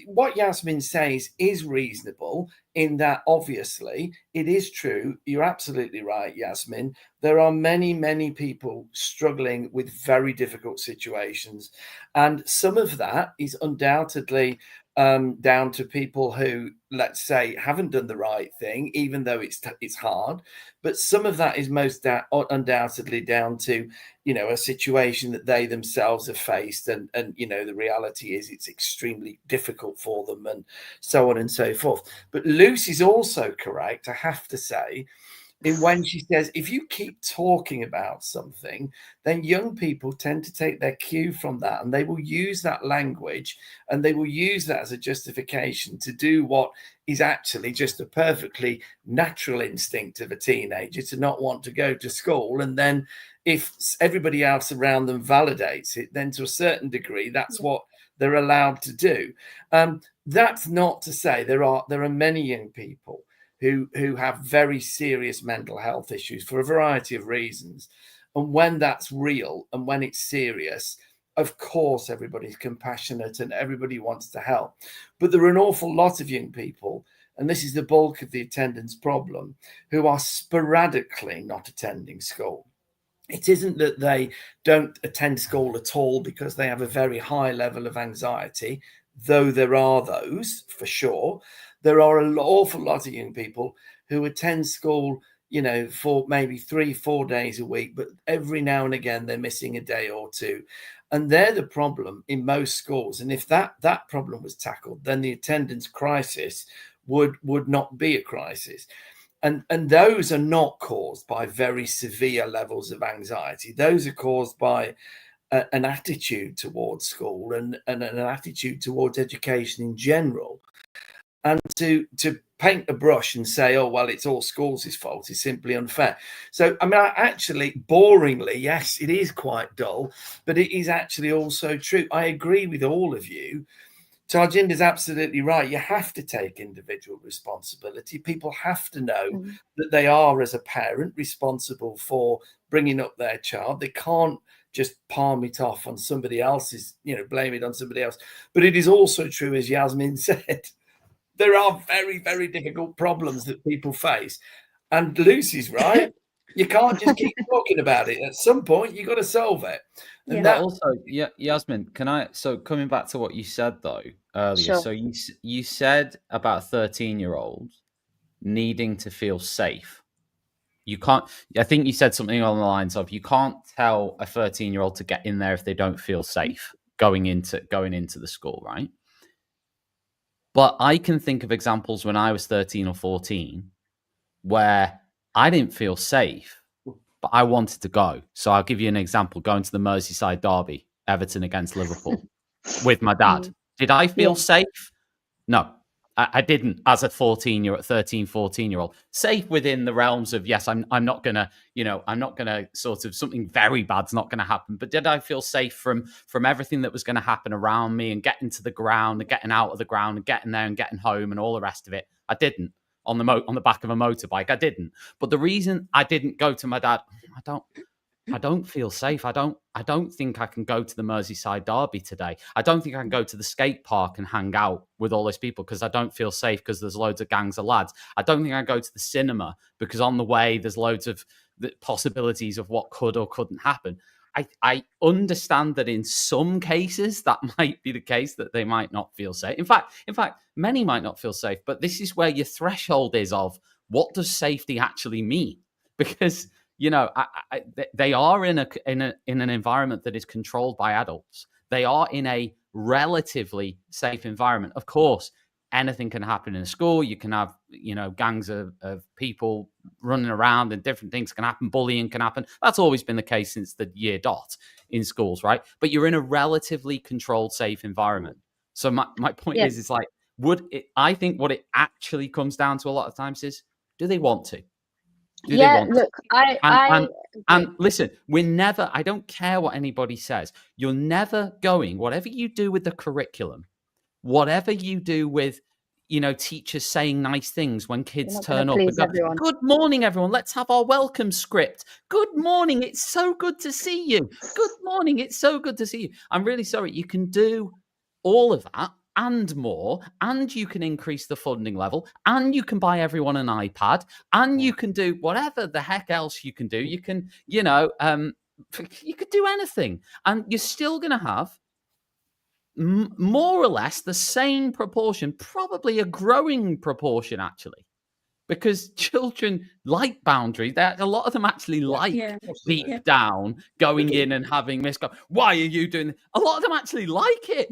What Yasmin says is reasonable in that, obviously, it is true. You're absolutely right, Yasmin. There are many, many people struggling with very difficult situations, and some of that is undoubtedly down to people who, let's say, haven't done the right thing, even though it's hard. But some of that is most undoubtedly down to, a situation that they themselves have faced. And the reality is it's extremely difficult for them and so on and so forth. But Lucy's also correct, I have to say, in when she says, if you keep talking about something, then young people tend to take their cue from that, and they will use that language and they will use that as a justification to do what is actually just a perfectly natural instinct of a teenager, to not want to go to school. And then if everybody else around them validates it, then to a certain degree, that's what they're allowed to do. That's not to say there are many young people who have very serious mental health issues for a variety of reasons. And when that's real and when it's serious, of course, everybody's compassionate and everybody wants to help. But there are an awful lot of young people, and this is the bulk of the attendance problem, who are sporadically not attending school. It isn't that they don't attend school at all because they have a very high level of anxiety, though there are those for sure. There are an awful lot of young people who attend school, for maybe 3-4 days a week, but every now and again they're missing a day or two. And they're the problem in most schools. And if that problem was tackled, then the attendance crisis would not be a crisis. And those are not caused by very severe levels of anxiety. Those are caused by an attitude towards school and an attitude towards education in general. And to paint a brush and say, oh, well, it's all schools' fault is simply unfair. So, I mean, actually, boringly, yes, it is quite dull, but it is actually also true. I agree with all of you. Tarjinder's absolutely right. You have to take individual responsibility. People have to know that they are, as a parent, responsible for bringing up their child. They can't just palm it off on somebody else's, blame it on somebody else. But it is also true, as Yasmin said, there are very, very difficult problems that people face. And Lucy's right. You can't just keep talking about it. At some point, you've got to solve it. And that also, Yasmin, coming back to what you said, though, earlier. Sure. So you said about a 13-year-old needing to feel safe. You can't, I think you said something along the lines of, you can't tell a 13-year-old to get in there if they don't feel safe going into the school, right? But I can think of examples when I was 13 or 14 where I didn't feel safe, but I wanted to go. So I'll give you an example, going to the Merseyside derby, Everton against Liverpool, with my dad. Did I feel safe? No, I didn't, as a 13, 14-year-old. Safe within the realms of, yes, I'm not going to sort of, something very bad's not going to happen. But did I feel safe from everything that was going to happen around me, and getting to the ground and getting out of the ground and getting there and getting home and all the rest of it? I didn't. On the back of a motorbike, I didn't. But the reason I didn't go to my dad, I don't feel safe. I don't think I can go to the Merseyside derby today. I don't think I can go to the skate park and hang out with all those people because I don't feel safe because there's loads of gangs of lads. I don't think I can go to the cinema because on the way there's loads of the possibilities of what could or couldn't happen. I understand that in some cases that might be the case, that they might not feel safe. In fact, many might not feel safe. But this is where your threshold is of what does safety actually mean? Because they are in an environment that is controlled by adults. They are in a relatively safe environment. Of course, anything can happen in a school. You can have, gangs of people running around and different things can happen. Bullying can happen. That's always been the case since the year dot in schools, right? But you're in a relatively controlled, safe environment. So my point is, it's like, I think what it actually comes down to a lot of times is, do they want to? Do they want look, and listen, we're never, I don't care what anybody says, you're never going, whatever you do with the curriculum, whatever you do with, you know, teachers saying nice things when kids turn up and go, everyone. good morning, everyone, let's have our welcome script. Good morning, it's so good to see you. Good morning, it's so good to see you. I'm really sorry, you can do all of that and more, and you can increase the funding level, and you can buy everyone an iPad, and you can do whatever the heck else you can do. You can, you know, you could do anything, and you're still going to have more or less the same proportion, probably a growing proportion, actually, because children like boundaries. A lot of them actually like deep down going in and having misco. Why are you doing? A lot of them actually like it.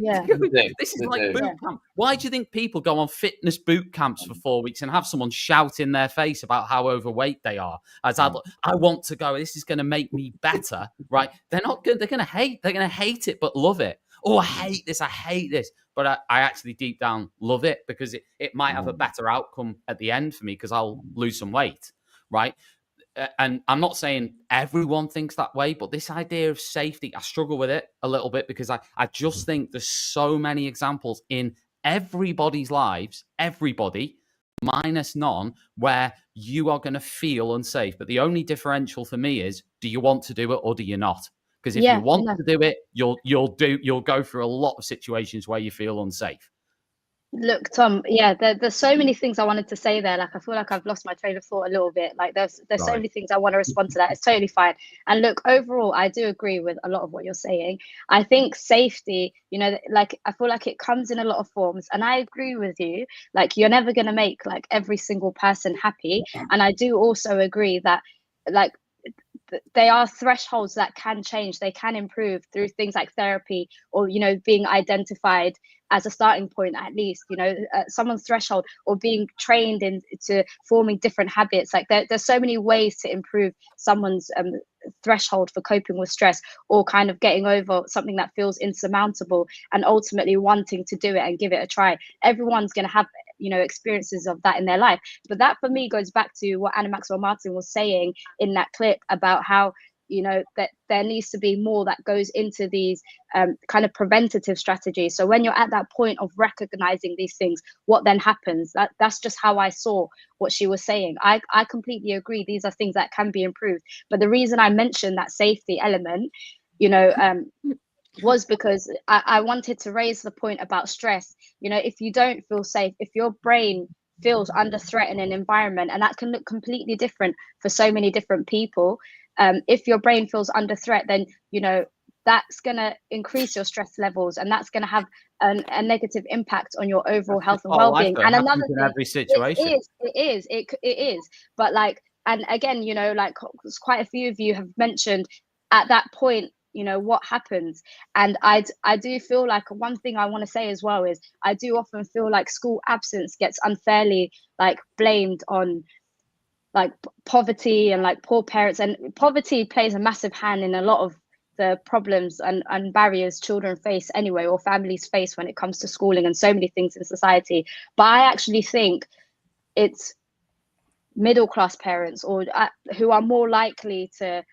This is like boot camp. Why do you think people go on fitness boot camps for 4 weeks and have someone shout in their face about how overweight they are? As I want to go. This is going to make me better, right? They're not good. They're going to hate. They're going to hate it, but love it. Oh, I hate this. I hate this. But I actually deep down love it, because it might have a better outcome at the end for me, because I'll lose some weight, right? And I'm not saying everyone thinks that way, but this idea of safety, I struggle with it a little bit, because I just think there's so many examples in everybody's lives, everybody, minus none, where you are going to feel unsafe. But the only differential for me is, do you want to do it or do you not? Because if you want to do it, you'll go through a lot of situations where you feel unsafe. Look, Tom, there's so many things I wanted to say there. Like, I feel like I've lost my train of thought a little bit. Like, there's so many things I want to respond to that. It's totally fine. And look, overall, I do agree with a lot of what you're saying. I think safety, you know, like, I feel like it comes in a lot of forms. And I agree with you. Like, you're never going to make like every single person happy. And I do also agree that, like, they are thresholds that can change. They can improve through things like therapy, or, you know, being identified as a starting point, at least, you know, someone's threshold, or being trained into forming different habits. Like, there's so many ways to improve someone's threshold for coping with stress, or kind of getting over something that feels insurmountable and ultimately wanting to do it and give it a try. Everyone's going to have, you know, experiences of that in their life. But that for me goes back to what Anna Maxwell Martin was saying in that clip about how, you know, that there needs to be more that goes into these kind of preventative strategies. So when you're at that point of recognizing these things, what then happens? That's just how I saw what she was saying. I completely agree. These are things that can be improved. But the reason I mentioned that safety element, you know, was because I wanted to raise the point about stress. You know, if you don't feel safe, if your brain feels under threat in an environment, and that can look completely different for so many different people. If your brain feels under threat, then, you know, that's going to increase your stress levels, and that's going to have a negative impact on your overall health and well-being. And another thing, every situation. It is. But like, and again, you know, like, quite a few of you have mentioned at that point, you know, what happens. And I do feel like one thing I want to say as well is, I do often feel like school absence gets unfairly like blamed on like poverty and like poor parents, and poverty plays a massive hand in a lot of the problems and barriers children face anyway, or families face when it comes to schooling and so many things in society. But I actually think it's middle class parents, or who are more likely to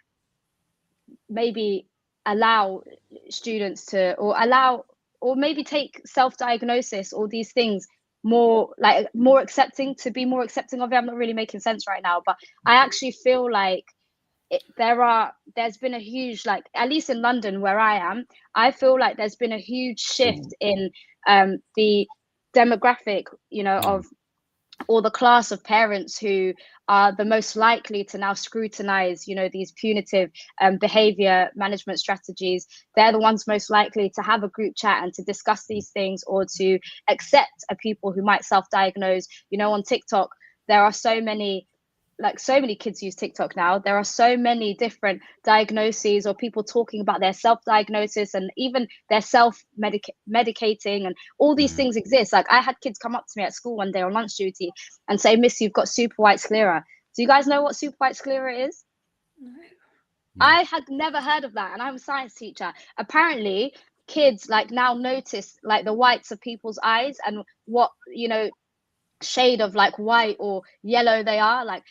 maybe allow students to, or maybe take self-diagnosis, or these things more accepting of it. I'm not really making sense right now, but I actually feel like there's been a huge, like, at least in London where I am, I feel like there's been a huge shift in the demographic, you know, of, or the class of parents who are the most likely to now scrutinize, you know, these punitive behavior management strategies. They're the ones most likely to have a group chat and to discuss these things, or to accept people who might self-diagnose. You know, on TikTok, there are so many kids use TikTok now. There are so many different diagnoses, or people talking about their self-diagnosis, and even their self-medicating, and all these things exist. Like, I had kids come up to me at school one day on lunch duty and say, "Miss, you've got super white sclera." Do you guys know what super white sclera is? No. I had never heard of that, and I'm a science teacher. Apparently, kids like now notice like the whites of people's eyes, and what, you know, shade of like white or yellow they are. Like,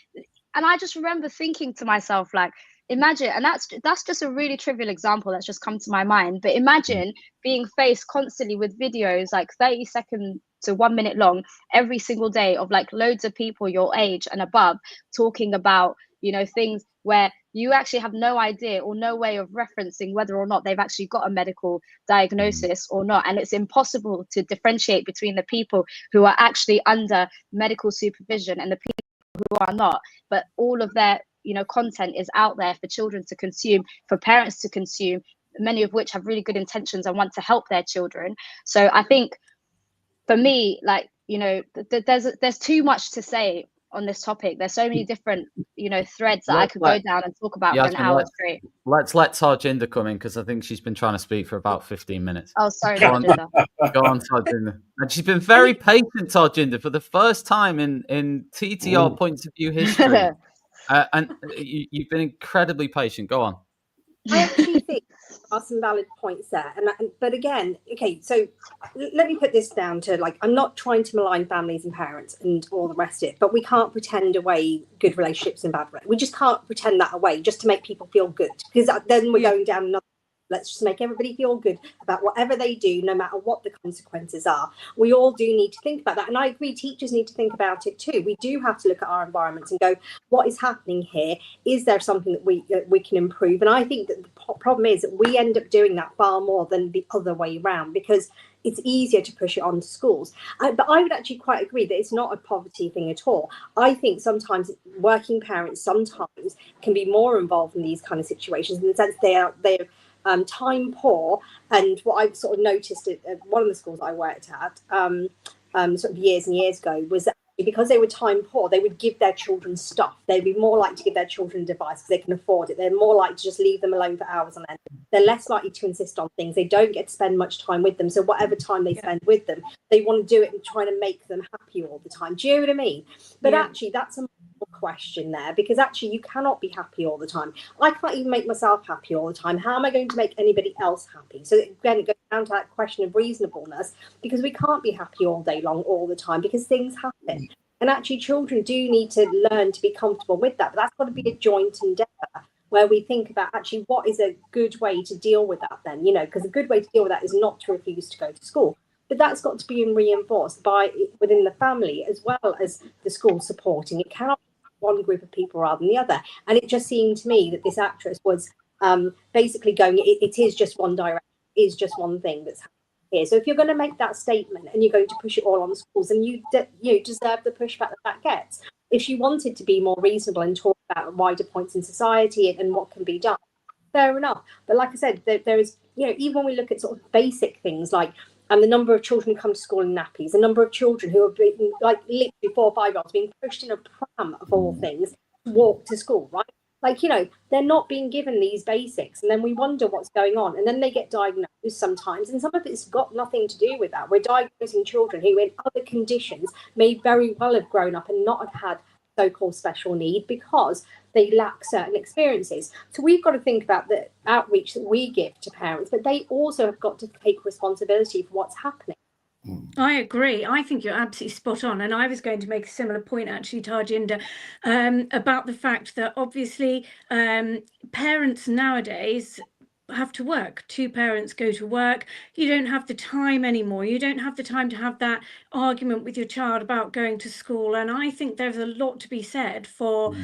And I just remember thinking to myself, like, imagine, and that's just a really trivial example that's just come to my mind, but imagine being faced constantly with videos like 30 seconds to 1 minute long every single day of like loads of people your age and above talking about, you know, things where you actually have no idea or no way of referencing whether or not they've actually got a medical diagnosis or not. And it's impossible to differentiate between the people who are actually under medical supervision and the people who are not. But all of their, you know, content is out there for children to consume, for parents to consume, many of which have really good intentions and want to help their children. So I think for me, like, you know, there's too much to say on this topic. There's so many different, you know, threads that I could go down and talk about for an hour straight. Let's let Tarjinder come in, because I think she's been trying to speak for about 15 minutes. Oh, sorry, Tarjinder. Go on, Tarjinder. And she's been very patient, Tarjinder, for the first time in TTR points of view history. And you've been incredibly patient. Go on. I actually think there are some valid points there, but again, okay, so let me put this down to, like, I'm not trying to malign families and parents and all the rest of it, but we can't pretend away good relationships and bad relationships. We just can't pretend that away just to make people feel good, because then we're going down another. Let's just make everybody feel good about whatever they do, no matter what the consequences are. We all do need to think about that. And I agree, teachers need to think about it too. We do have to look at our environments and go, what is happening here? Is there something that we can improve? And I think that the problem is that we end up doing that far more than the other way around, because it's easier to push it on to schools. But I would actually quite agree that it's not a poverty thing at all. I think sometimes working parents sometimes can be more involved in these kind of situations, in the sense they're time poor. And what I've sort of noticed at one of the schools I worked at sort of years and years ago was that because they were time poor, they would give their children stuff. They'd be more likely to give their children a device because they can afford it. They're more likely to just leave them alone for hours on end. They're less likely to insist on things. They don't get to spend much time with them. So whatever time they spend with them, they want to do it and trying to make them happy all the time. Do you know what I mean? But actually, that's a question there, because actually you cannot be happy all the time. I can't even make myself happy all the time. How am I going to make anybody else happy? So again, it goes down to that question of reasonableness, because we can't be happy all day long all the time, because things happen. And actually children do need to learn to be comfortable with that. But that's got to be a joint endeavour, where we think about actually what is a good way to deal with that then, you know, because a good way to deal with that is not to refuse to go to school. But that's got to be reinforced by within the family as well as the school supporting. It cannot one group of people rather than the other. And it just seemed to me that this actress was basically going, it is just one direction, is just one thing that's happening here. So if you're going to make that statement and you're going to push it all on schools, and you deserve the pushback that gets. If she wanted to be more reasonable and talk about wider points in society and what can be done, fair enough. But like I said, there is, you know, even when we look at sort of basic things like the number of children who come to school in nappies, the number of children who are being, like, literally 4 or 5 year olds being pushed in a pram of all things to walk to school, right? Like, you know, they're not being given these basics, and then we wonder what's going on, and then they get diagnosed sometimes, and some of it's got nothing to do with that. We're diagnosing children who in other conditions may very well have grown up and not have had so-called special need because they lack certain experiences. So we've got to think about the outreach that we give to parents, but they also have got to take responsibility for what's happening. I agree. I think you're absolutely spot on. And I was going to make a similar point, actually, Tarjinder, about the fact that obviously parents nowadays have to work. 2 parents go to work. You don't have the time anymore. You don't have the time to have that argument with your child about going to school. And I think there's a lot to be said for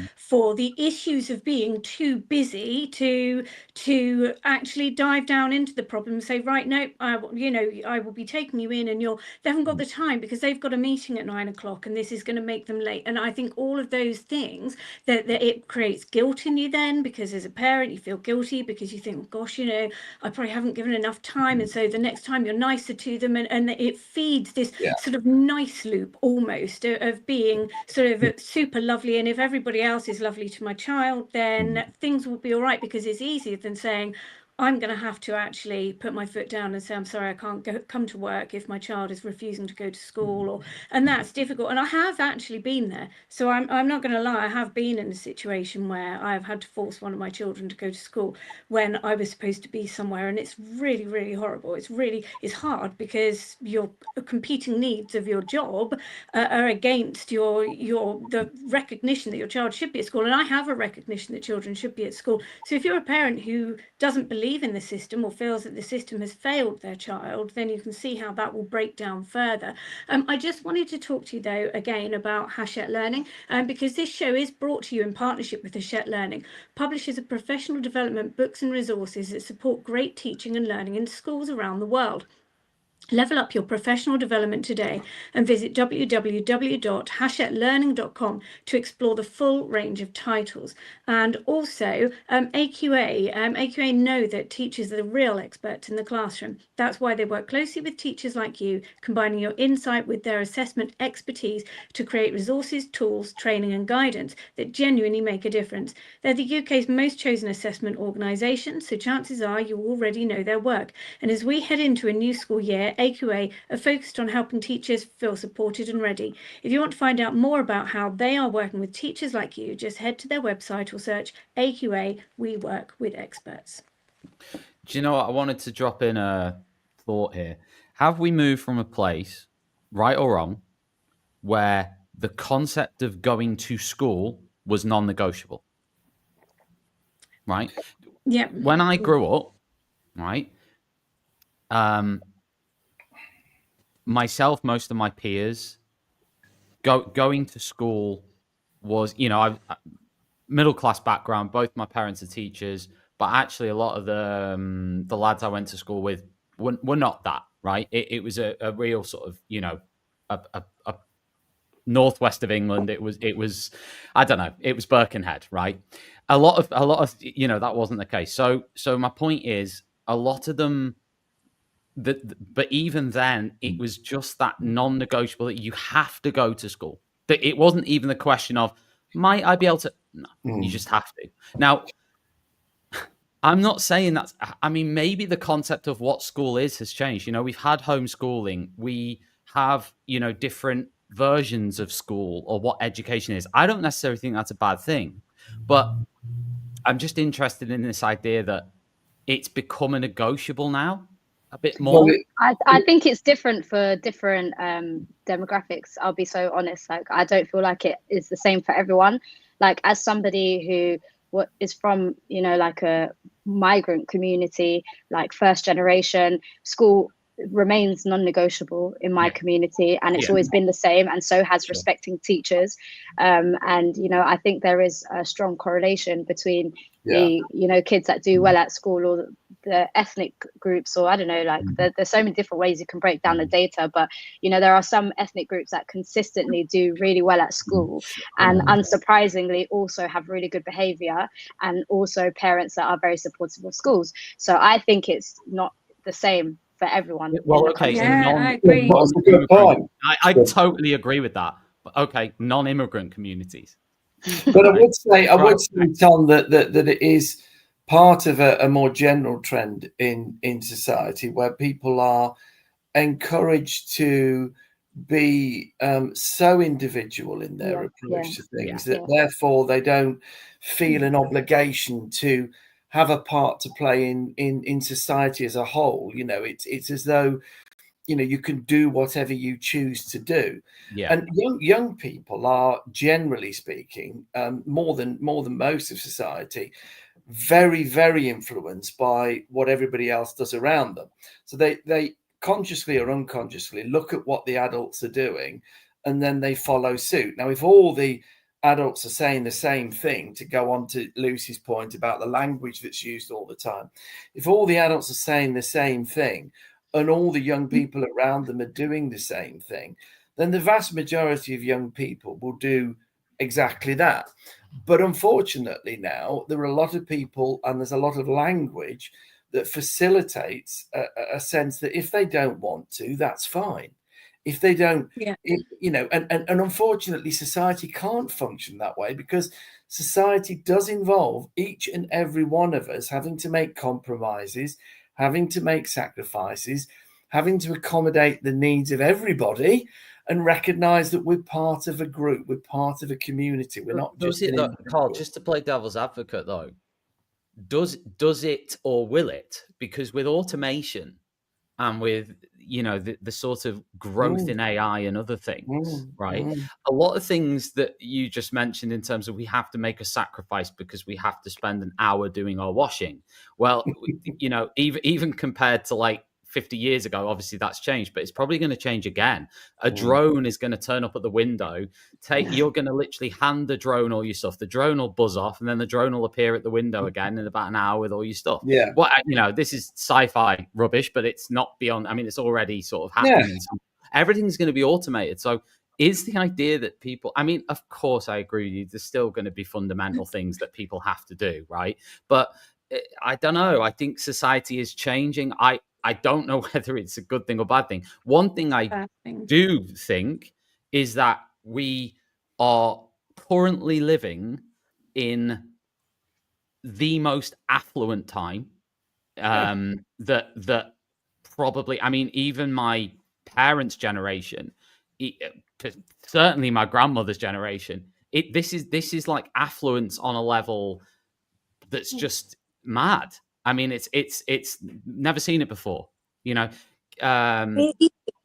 the issues of being too busy to actually dive down into the problem and say, right, no, I will be taking you in, and they haven't got the time because they've got a meeting at 9 o'clock and this is going to make them late. And I think all of those things that it creates guilt in you then, because as a parent you feel guilty because you think, oh, gosh, you know, I probably haven't given enough time, and so the next time you're nicer to them, and it feeds this sort of nice loop almost of being sort of super lovely, and if everybody else is lovely to my child, then things will be all right, because it's easier than saying, I'm going to have to actually put my foot down and say, I'm sorry, I can't come to work if my child is refusing to go to school, and that's difficult. And I have actually been there. So I'm not going to lie, I have been in a situation where I have had to force one of my children to go to school when I was supposed to be somewhere, and it's really, really horrible. It's hard because your competing needs of your job are against the recognition that your child should be at school. And I have a recognition that children should be at school. So if you're a parent who doesn't believe in the system or feels that the system has failed their child, then you can see how that will break down further. I just wanted to talk to you though again about Hachette Learning, because this show is brought to you in partnership with Hachette Learning, publishers of professional development books and resources that support great teaching and learning in schools around the world. Level up your professional development today and visit www.hachetlearning.com to explore the full range of titles. And also AQA know that teachers are the real experts in the classroom. That's why they work closely with teachers like you, combining your insight with their assessment expertise to create resources, tools, training and guidance that genuinely make a difference. They're the UK's most chosen assessment organisation, so chances are you already know their work. And as we head into a new school year, AQA are focused on helping teachers feel supported and ready. If you want to find out more about how they are working with teachers like you, just head to their website or search AQA, We Work with Experts. Do you know what? I wanted to drop in a thought here. Have we moved from a place, right or wrong, where the concept of going to school was non-negotiable? Right? Yeah. When I grew up, right, myself, most of my peers, going to school was, I middle class background. Both my parents are teachers, but actually a lot of the lads I went to school with were not that, right. It was a real sort of, a northwest of England. It was I don't know. It was Birkenhead, right. A lot of that wasn't the case. So my point is, a lot of them. But even then, it was just that non-negotiable that you have to go to school. That it wasn't even the question of, might I be able to? No, you just have to. Now, I'm not saying that's. I mean, maybe the concept of what school has changed. We've had homeschooling. We have, different versions of school or what education is. I don't necessarily think that's a bad thing, but I'm just interested in this idea that it's become a negotiable now. A bit more. Well, I think it's different for different demographics. I'll be so honest. Like, I don't feel like it is the same for everyone. Like, as somebody who is from, like a migrant community, like first generation, school remains non-negotiable in my community, and it's always been the same, and so has respecting teachers. And I think there is a strong correlation between the kids that do well at school, or the ethnic groups, or I don't know, like there's so many different ways you can break down the data, but there are some ethnic groups that consistently do really well at school, and unsurprisingly also have really good behavior, and also parents that are very supportive of schools. So I think it's not the same for everyone. Well, okay, I agree. I totally agree with that. But okay, non-immigrant communities. But I would say, Tom, that it is part of a more general trend in society, where people are encouraged to be so individual in their approach to things that therefore they don't feel an obligation to have a part to play in society as a whole. It's as though you can do whatever you choose to do. And young people are, generally speaking, more than most of society, very, very influenced by what everybody else does around them. So they consciously or unconsciously look at what the adults are doing, and then they follow suit. Now, if all the adults are saying the same thing, to go on to Lucy's point about the language that's used all the time, if all the adults are saying the same thing and all the young people around them are doing the same thing, then the vast majority of young people will do exactly that. But unfortunately now, there are a lot of people, and there's a lot of language that facilitates a sense that if they don't want to, that's fine. If they don't, and unfortunately, society can't function that way, because society does involve each and every one of us having to make compromises, having to make sacrifices, having to accommodate the needs of everybody, and recognize that we're part of a group, we're part of a community. We're not just an individual. Carl, just to play devil's advocate though, does it or will it? Because with automation and with, you know, the sort of growth in AI and other things, right? A lot of things that you just mentioned in terms of we have to make a sacrifice because we have to spend an hour doing our washing. Well, you know, even compared to like 50 years ago, obviously that's changed, but it's probably going to change again. A drone is going to turn up at the window. You're going to literally hand the drone all your stuff. The drone will buzz off, and then the drone will appear at the window again in about an hour with all your stuff. Yeah. What, you know, this is sci-fi rubbish, but it's not beyond. I mean, it's already sort of happening. Yeah. So everything's going to be automated. So is the idea that people, I mean, of course I agree with you. There's still going to be fundamental things that people have to do, right? But I don't know. I think society is changing. I don't know whether it's a good thing or bad thing. One thing I do think is that we are currently living in the most affluent time that probably, I mean, even my parents' generation, certainly my grandmother's generation, this is like affluence on a level that's just mad. I mean, it's never seen it before, you know.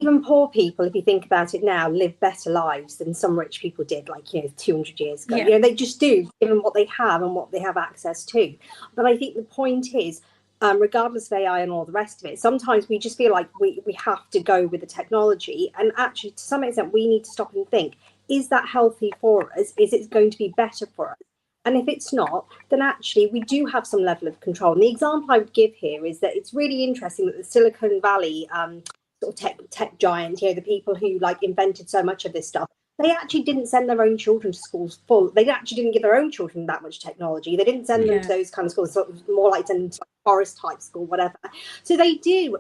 Even poor people, if you think about it now, live better lives than some rich people did, like, you know, 200 years ago. Yeah. You know, they just do, given what they have and what they have access to. But I think the point is, regardless of AI and all the rest of it, sometimes we just feel like we have to go with the technology. And actually, to some extent, we need to stop and think, is that healthy for us? Is it going to be better for us? And if it's not, then actually we do have some level of control. And the example I would give here is that it's really interesting that the Silicon Valley sort of tech giants, you know, the people who like invented so much of this stuff, they actually didn't send their own children to schools full. They actually didn't give their own children that much technology. They didn't send them to those kind of schools, sort of more like send them to like forest type school, whatever. So they do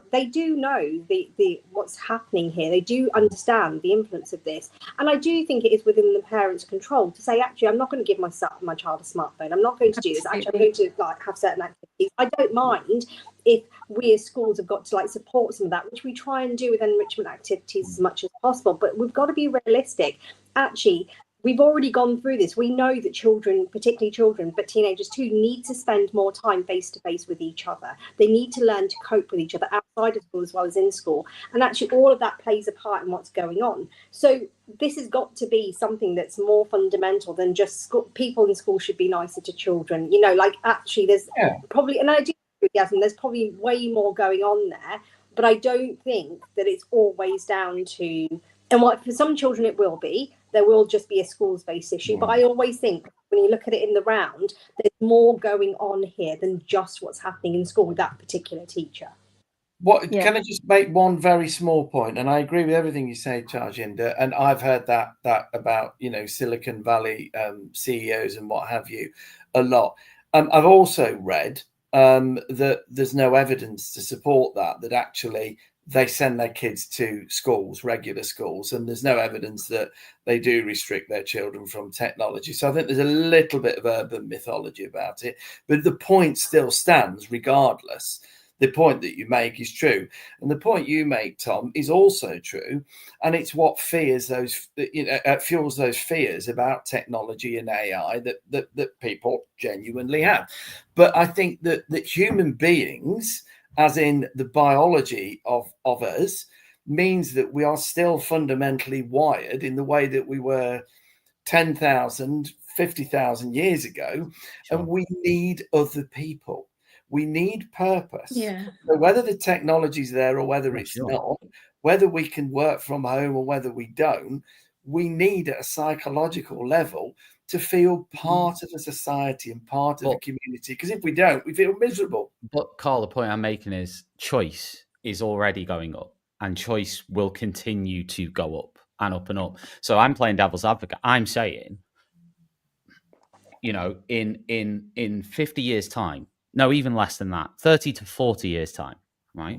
know the what's happening here. They do understand the influence of this. And I do think it is within the parents' control to say, actually, I'm not going to give my child a smartphone. I'm not going to do this. Actually, I'm going to like have certain activities. I don't mind if we as schools have got to like support some of that, which we try and do with enrichment activities as much as possible. But we've got to be realistic. Actually, we've already gone through this. We know that children, particularly children, but teenagers too, need to spend more time face to face with each other. They need to learn to cope with each other outside of school as well as in school. And actually, all of that plays a part in what's going on. So this has got to be something that's more fundamental than just school. People in school should be nicer to children. You know, like actually, there's probably, and I do agree, Yasmin, there's probably way more going on there. But I don't think that it's always down to, and what for some children it will be. There will just be a schools-based issue. But I always think when you look at it in the round, there's more going on here than just what's happening in school with that particular teacher. Can I just make one very small point? And I agree with everything you say, Charjinder. And I've heard that about, you know, Silicon Valley CEOs and what have you a lot. I've also read that there's no evidence to support that actually they send their kids to schools, regular schools, and there's no evidence that they do restrict their children from technology. So I think there's a little bit of urban mythology about it, but the point still stands regardless. The point that you make is true. And the point you make, Tom, is also true. And it's what fuels those fears about technology and AI that people genuinely have. But I think that human beings, as in the biology of us, means that we are still fundamentally wired in the way that we were 10,000, 50,000 years ago. Sure. And we need other people. We need purpose. Yeah. So whether the technology's there or whether it's not, whether we can work from home or whether we don't, we need at a psychological level to feel part of a society and part of a community. Because if we don't, we feel miserable. But Carl, the point I'm making is choice is already going up, and choice will continue to go up and up and up. So I'm playing devil's advocate. I'm saying, you know, in 50 years' time, no, even less than that, 30 to 40 years' time, right?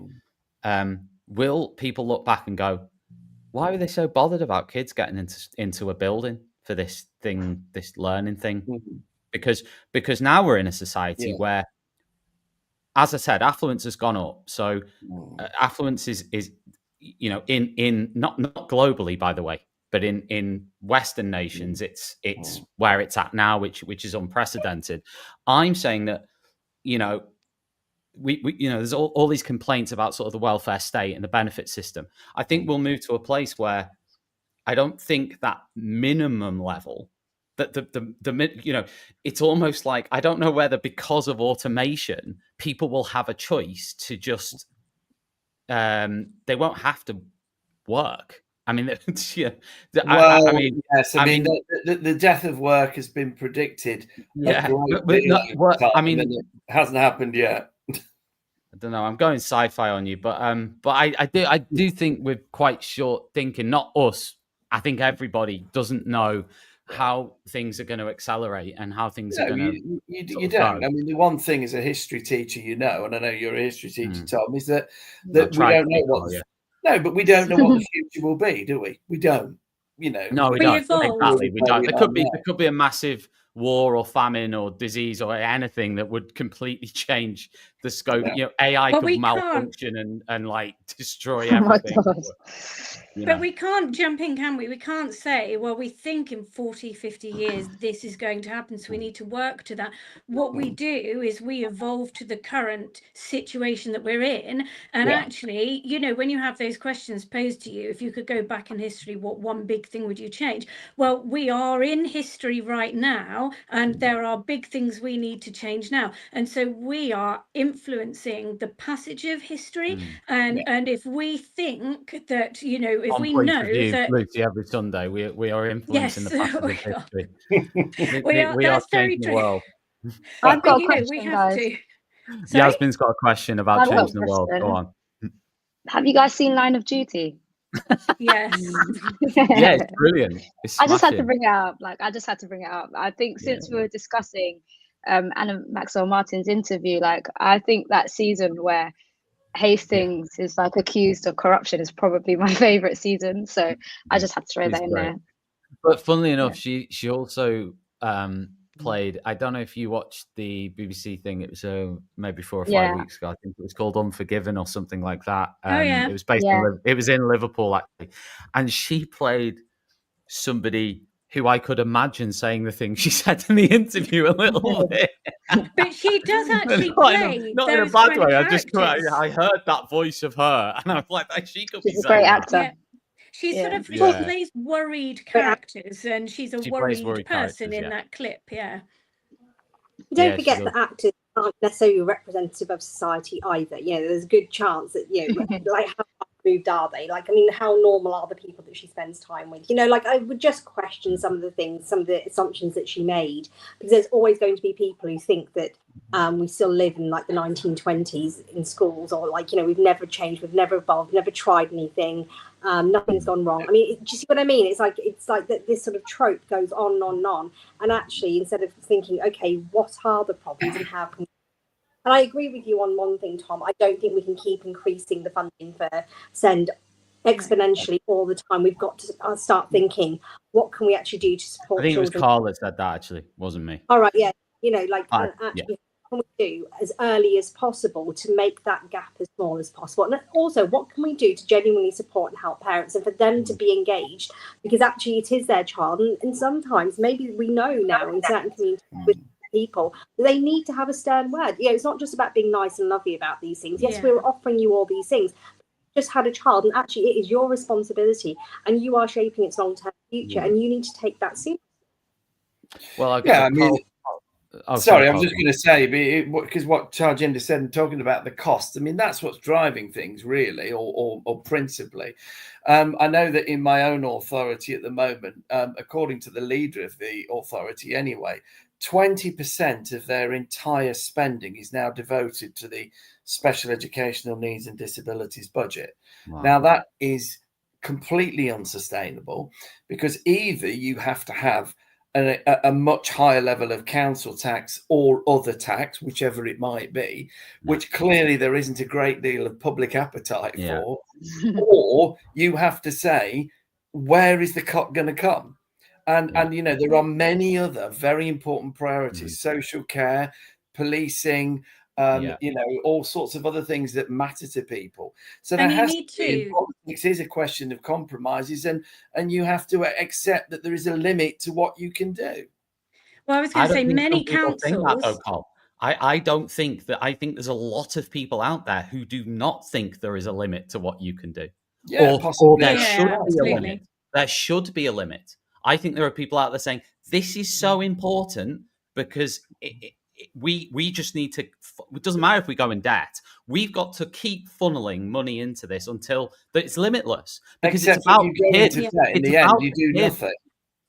Will people look back and go, why were they so bothered about kids getting into a building for this thing, this learning thing? because now we're in a society where, as I said, affluence has gone up. So affluence is in not globally, by the way, but in Western nations, it's where it's at now, which is unprecedented. I'm saying that, we there's all these complaints about sort of the welfare state and the benefit system. I think we'll move to a place where I don't think that minimum level, that the it's almost like, I don't know whether because of automation people will have a choice to just they won't have to work. I mean, yes. I mean, the death of work has been predicted. Yeah, it hasn't happened yet. I don't know. I'm going sci-fi on you, but I do think we're quite short thinking. Not us. I think everybody doesn't know how things are going to accelerate and how things are going to. You don't. I mean, the one thing as a history teacher, and I know you're a history teacher, Tom, is that we don't know what. No, but we don't know what the future will be, do we? We don't. No, we don't. Exactly, we don't. There could be a massive war or famine or disease or anything that would completely change the scope. AI could malfunction and like destroy everything. But we can't jump in, can we? We can't say, well, we think in 40, 50 years this is going to happen, so we need to work to that. What we do is we evolve to the current situation that we're in. And actually, when you have those questions posed to you, if you could go back in history, what one big thing would you change? Well, we are in history right now, and there are big things we need to change now. And so we are influencing the passage of history. And if we think that, if we know that Lucy, every Sunday we are influencing the passage of history. we are changing the world. I've got a question, we have guys. to. Yasmin's got a question about changing the world. Go on. Have you guys seen Line of Duty? Yes. Yeah, it's brilliant. I just had to bring it up. I think since we were discussing Anna Maxwell Martin's interview, I think that season where Hastings is accused of corruption is probably my favorite season. So I just had to throw that in there. But funnily enough, she also played. I don't know if you watched the BBC thing. It was maybe 4 or 5 weeks ago. I think it was called Unforgiven or something like that. It was based. It was in Liverpool actually, and she played somebody who I could imagine saying the thing she said in the interview a little bit. But she does actually play not in a bad way. I heard that voice of her, and I was like, she could be a great actor. Yeah. She she plays worried characters, and she's a worried person in that clip. Yeah. Don't forget that actors aren't necessarily representative of society either. There's a good chance that how moved are they? How normal are the people that she spends time with? I would just question some of the assumptions that she made, because there's always going to be people who think that we still live in the 1920s in schools, or we've never changed, we've never evolved, never tried anything, nothing's gone wrong. Do you see what I mean? It's like that this sort of trope goes on and on and on, and actually instead of thinking, okay, what are the problems and how can. And I agree with you on one thing, Tom. I don't think we can keep increasing the funding for SEND exponentially all the time. We've got to start thinking, what can we actually do to support children? I think it was Carl that said that, actually. It wasn't me. All right, yeah. What can we do as early as possible to make that gap as small as possible? And also, what can we do to genuinely support and help parents and for them to be engaged? Because actually it is their child. And sometimes, maybe we know now in certain communities with people, they need to have a stern word. It's not just about being nice and lovely about these things. Yes, we're offering you all these things. Just had a child, and actually it is your responsibility, and you are shaping its long-term future, and you need to take that seriously. Well, sorry, I was just going to say, because what Charjinder said, and talking about the cost, that's what's driving things really, or principally. I know that in my own authority at the moment, according to the leader of the authority anyway, 20% of their entire spending is now devoted to the special educational needs and disabilities budget. Wow. Now, that is completely unsustainable, because either you have to have a much higher level of council tax or other tax, whichever it might be, which clearly there isn't a great deal of public appetite for, or you have to say, where is the cut going to come? And there are many other very important priorities: social care, policing, all sorts of other things that matter to people. So there has to be, politics is a question of compromises, and you have to accept that there is a limit to what you can do. Well, I was going to say many councils think that, though, Carl. I don't think that. I think there's a lot of people out there who do not think there is a limit to what you can do. Yeah, or there should be a limit. There should be a limit. I think there are people out there saying this is so important because we just need to. It doesn't matter if we go in debt. We've got to keep funneling money into this until it's limitless. Because it's about kids. In the end, you do nothing.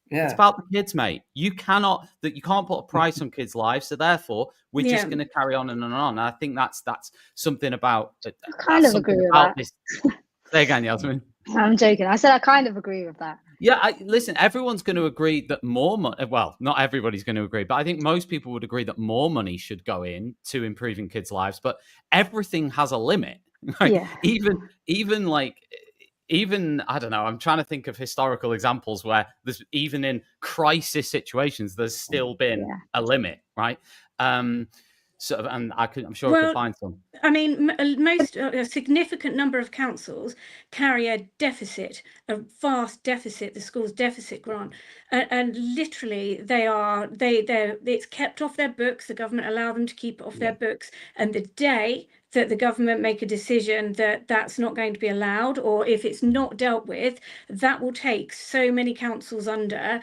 Yeah. It's about the kids, mate. You can't put a price on kids' lives, so therefore we're just going to carry on and on and on. And I think that's something about. I kind of agree with that. Say again, Yasmin. I'm joking. I said I kind of agree with that. Yeah, listen. Everyone's going to agree that more money. Well, not everybody's going to agree, but I think most people would agree that more money should go in to improving kids' lives. But everything has a limit. Right? Yeah. Even I don't know, I'm trying to think of historical examples where there's even in crisis situations, there's still been a limit, right? I'm sure I could find some. I mean, a significant number of councils carry a deficit, a vast deficit, the school's deficit grant, and literally it's kept off their books. The government allow them to keep it off their books, and the day that the government make a decision that that's not going to be allowed, or if it's not dealt with, that will take so many councils under,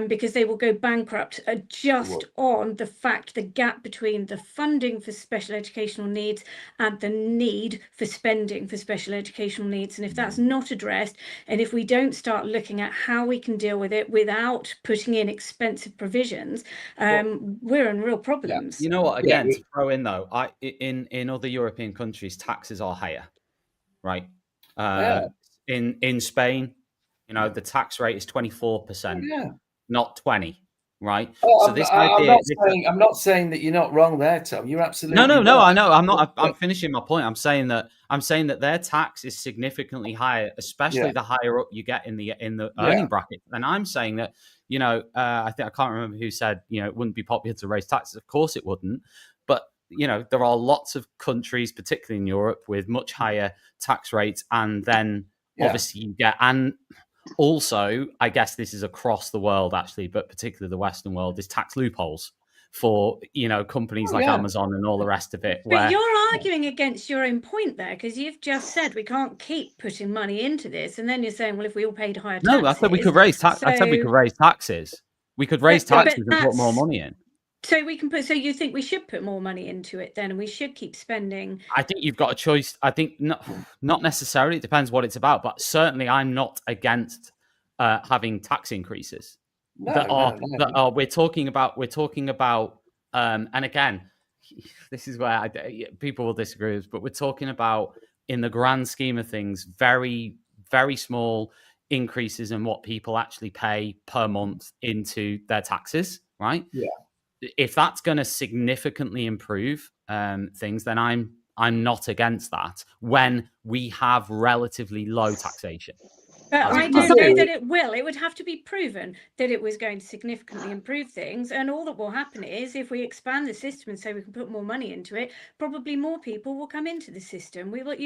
because they will go bankrupt just on the fact, the gap between the funding for special educational needs and the need for spending for special educational needs. And if that's not addressed, and if we don't start looking at how we can deal with it without putting in expensive provisions, we're in real problems. You know what? Again, to throw in though, in other European countries, taxes are higher, right? In Spain, the tax rate is 24%, not 20%. Right. Oh, so I'm not saying that you're not wrong there, Tom. You're absolutely no. I know. I'm not. I'm finishing my point. I'm saying that their tax is significantly higher, especially the higher up you get in the earning bracket. And I'm saying that I can't remember who said it wouldn't be popular to raise taxes. Of course it wouldn't. But there are lots of countries, particularly in Europe, with much higher tax rates, and then obviously you get Also, I guess this is across the world, actually, but particularly the Western world, is tax loopholes for, companies like Amazon and all the rest of it. But you're arguing against your own point there, because you've just said we can't keep putting money into this. And then you're saying, well, if we all paid higher taxes. No, I said we could raise taxes. I said we could raise taxes. We could raise taxes and put more money in. So we can so you think we should put more money into it then, and we should keep spending? I think you've got a choice. I think not necessarily. It depends what it's about, but certainly I'm not against having tax increases we're talking about. And again, this is where people will disagree with us, but we're talking about, in the grand scheme of things, very, very small increases in what people actually pay per month into their taxes, right? Yeah. If that's going to significantly improve things, then I'm not against that when we have relatively low taxation. But I don't know that it will. It would have to be proven that it was going to significantly improve things. And all that will happen is, if we expand the system and say we can put more money into it, probably more people will come into the system. We will,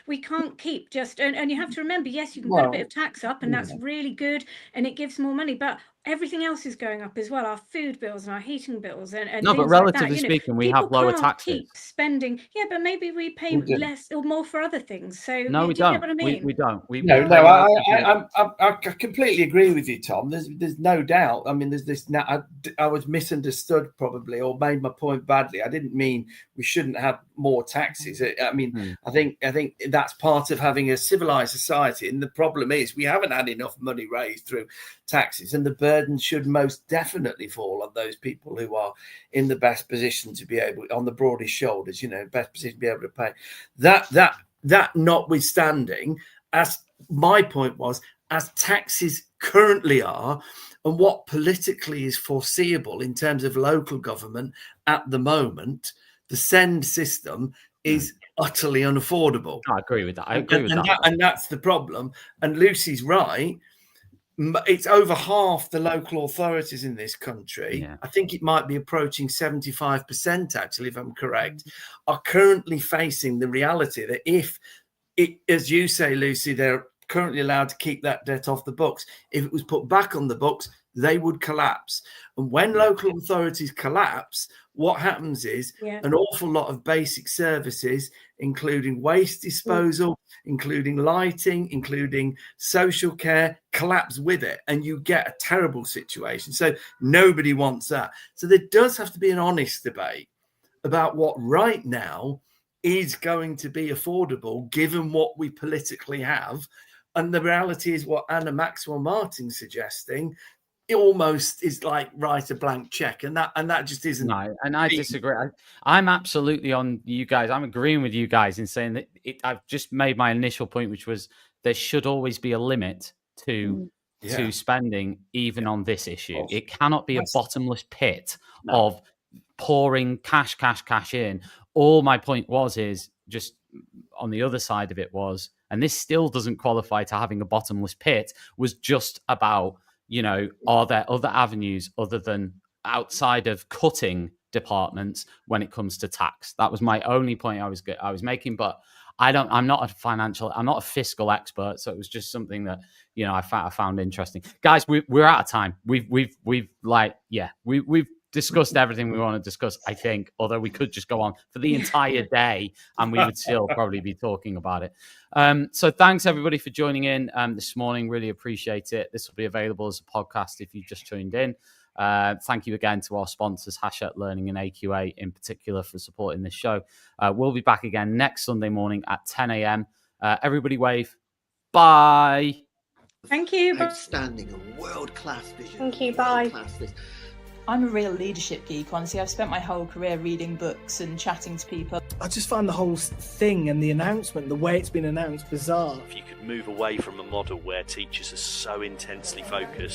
we can't keep just, and you have to remember, yes, you can put a bit of tax up, and that's really good, and it gives more money, but everything else is going up as well. Our food bills and our heating bills and no, but relatively speaking, we have lower taxes. Keep spending, but maybe we pay less or more for other things. So no, we don't. Get what I mean? We don't. I completely agree with you, Tom. There's no doubt. I mean, there's this. I was misunderstood probably, or made my point badly. I didn't mean we shouldn't have more taxes. I mean, I think that's part of having a civilized society. And the problem is we haven't had enough money raised through taxes, and the burden should most definitely fall on those people who are in the best position to be able, on the broadest shoulders, best position to be able to pay. That notwithstanding, as my point was, as taxes currently are, and what politically is foreseeable in terms of local government at the moment, the SEND system is utterly unaffordable. I agree with that. And that's the problem. And Lucy's right. It's over half the local authorities in this country. Yeah. I think it might be approaching 75%, actually, if I'm correct, are currently facing the reality that if it, as you say, Lucy, they're currently allowed to keep that debt off the books. If it was put back on the books, they would collapse. And when local authorities collapse, what happens is an awful lot of basic services, including waste disposal, including lighting, including social care, collapse with it. And you get a terrible situation. So nobody wants that. So there does have to be an honest debate about what right now is going to be affordable given what we politically have. And the reality is what Anna Maxwell Martin's suggesting. It almost is like write a blank check, and that just isn't. No, and I disagree. I'm absolutely on you guys. I'm agreeing with you guys in saying that I've just made my initial point, which was there should always be a limit to spending, even on this issue. It cannot be a bottomless pit of pouring cash in. All my point is just on the other side of it was, and this still doesn't qualify to having a bottomless pit, was just about, are there other avenues other than outside of cutting departments when it comes to tax? That was my only point I was making, but I'm not a fiscal expert, so it was just something that I found interesting. Guys, we're out of time. We've discussed everything we want to discuss, I think, although we could just go on for the entire day and we would still probably be talking about it. So thanks everybody for joining in this morning. Really appreciate it. This will be available as a podcast if you just tuned in. Thank you again to our sponsors, Hachette Learning and AQA in particular, for supporting this show. We'll be back again next Sunday morning at 10 a.m. Everybody wave. Bye. Thank you. Outstanding and world-class vision. Thank you. Bye. I'm a real leadership geek, honestly. I've spent my whole career reading books and chatting to people. I just find the whole thing and the announcement, the way it's been announced, bizarre. If you could move away from a model where teachers are so intensely focused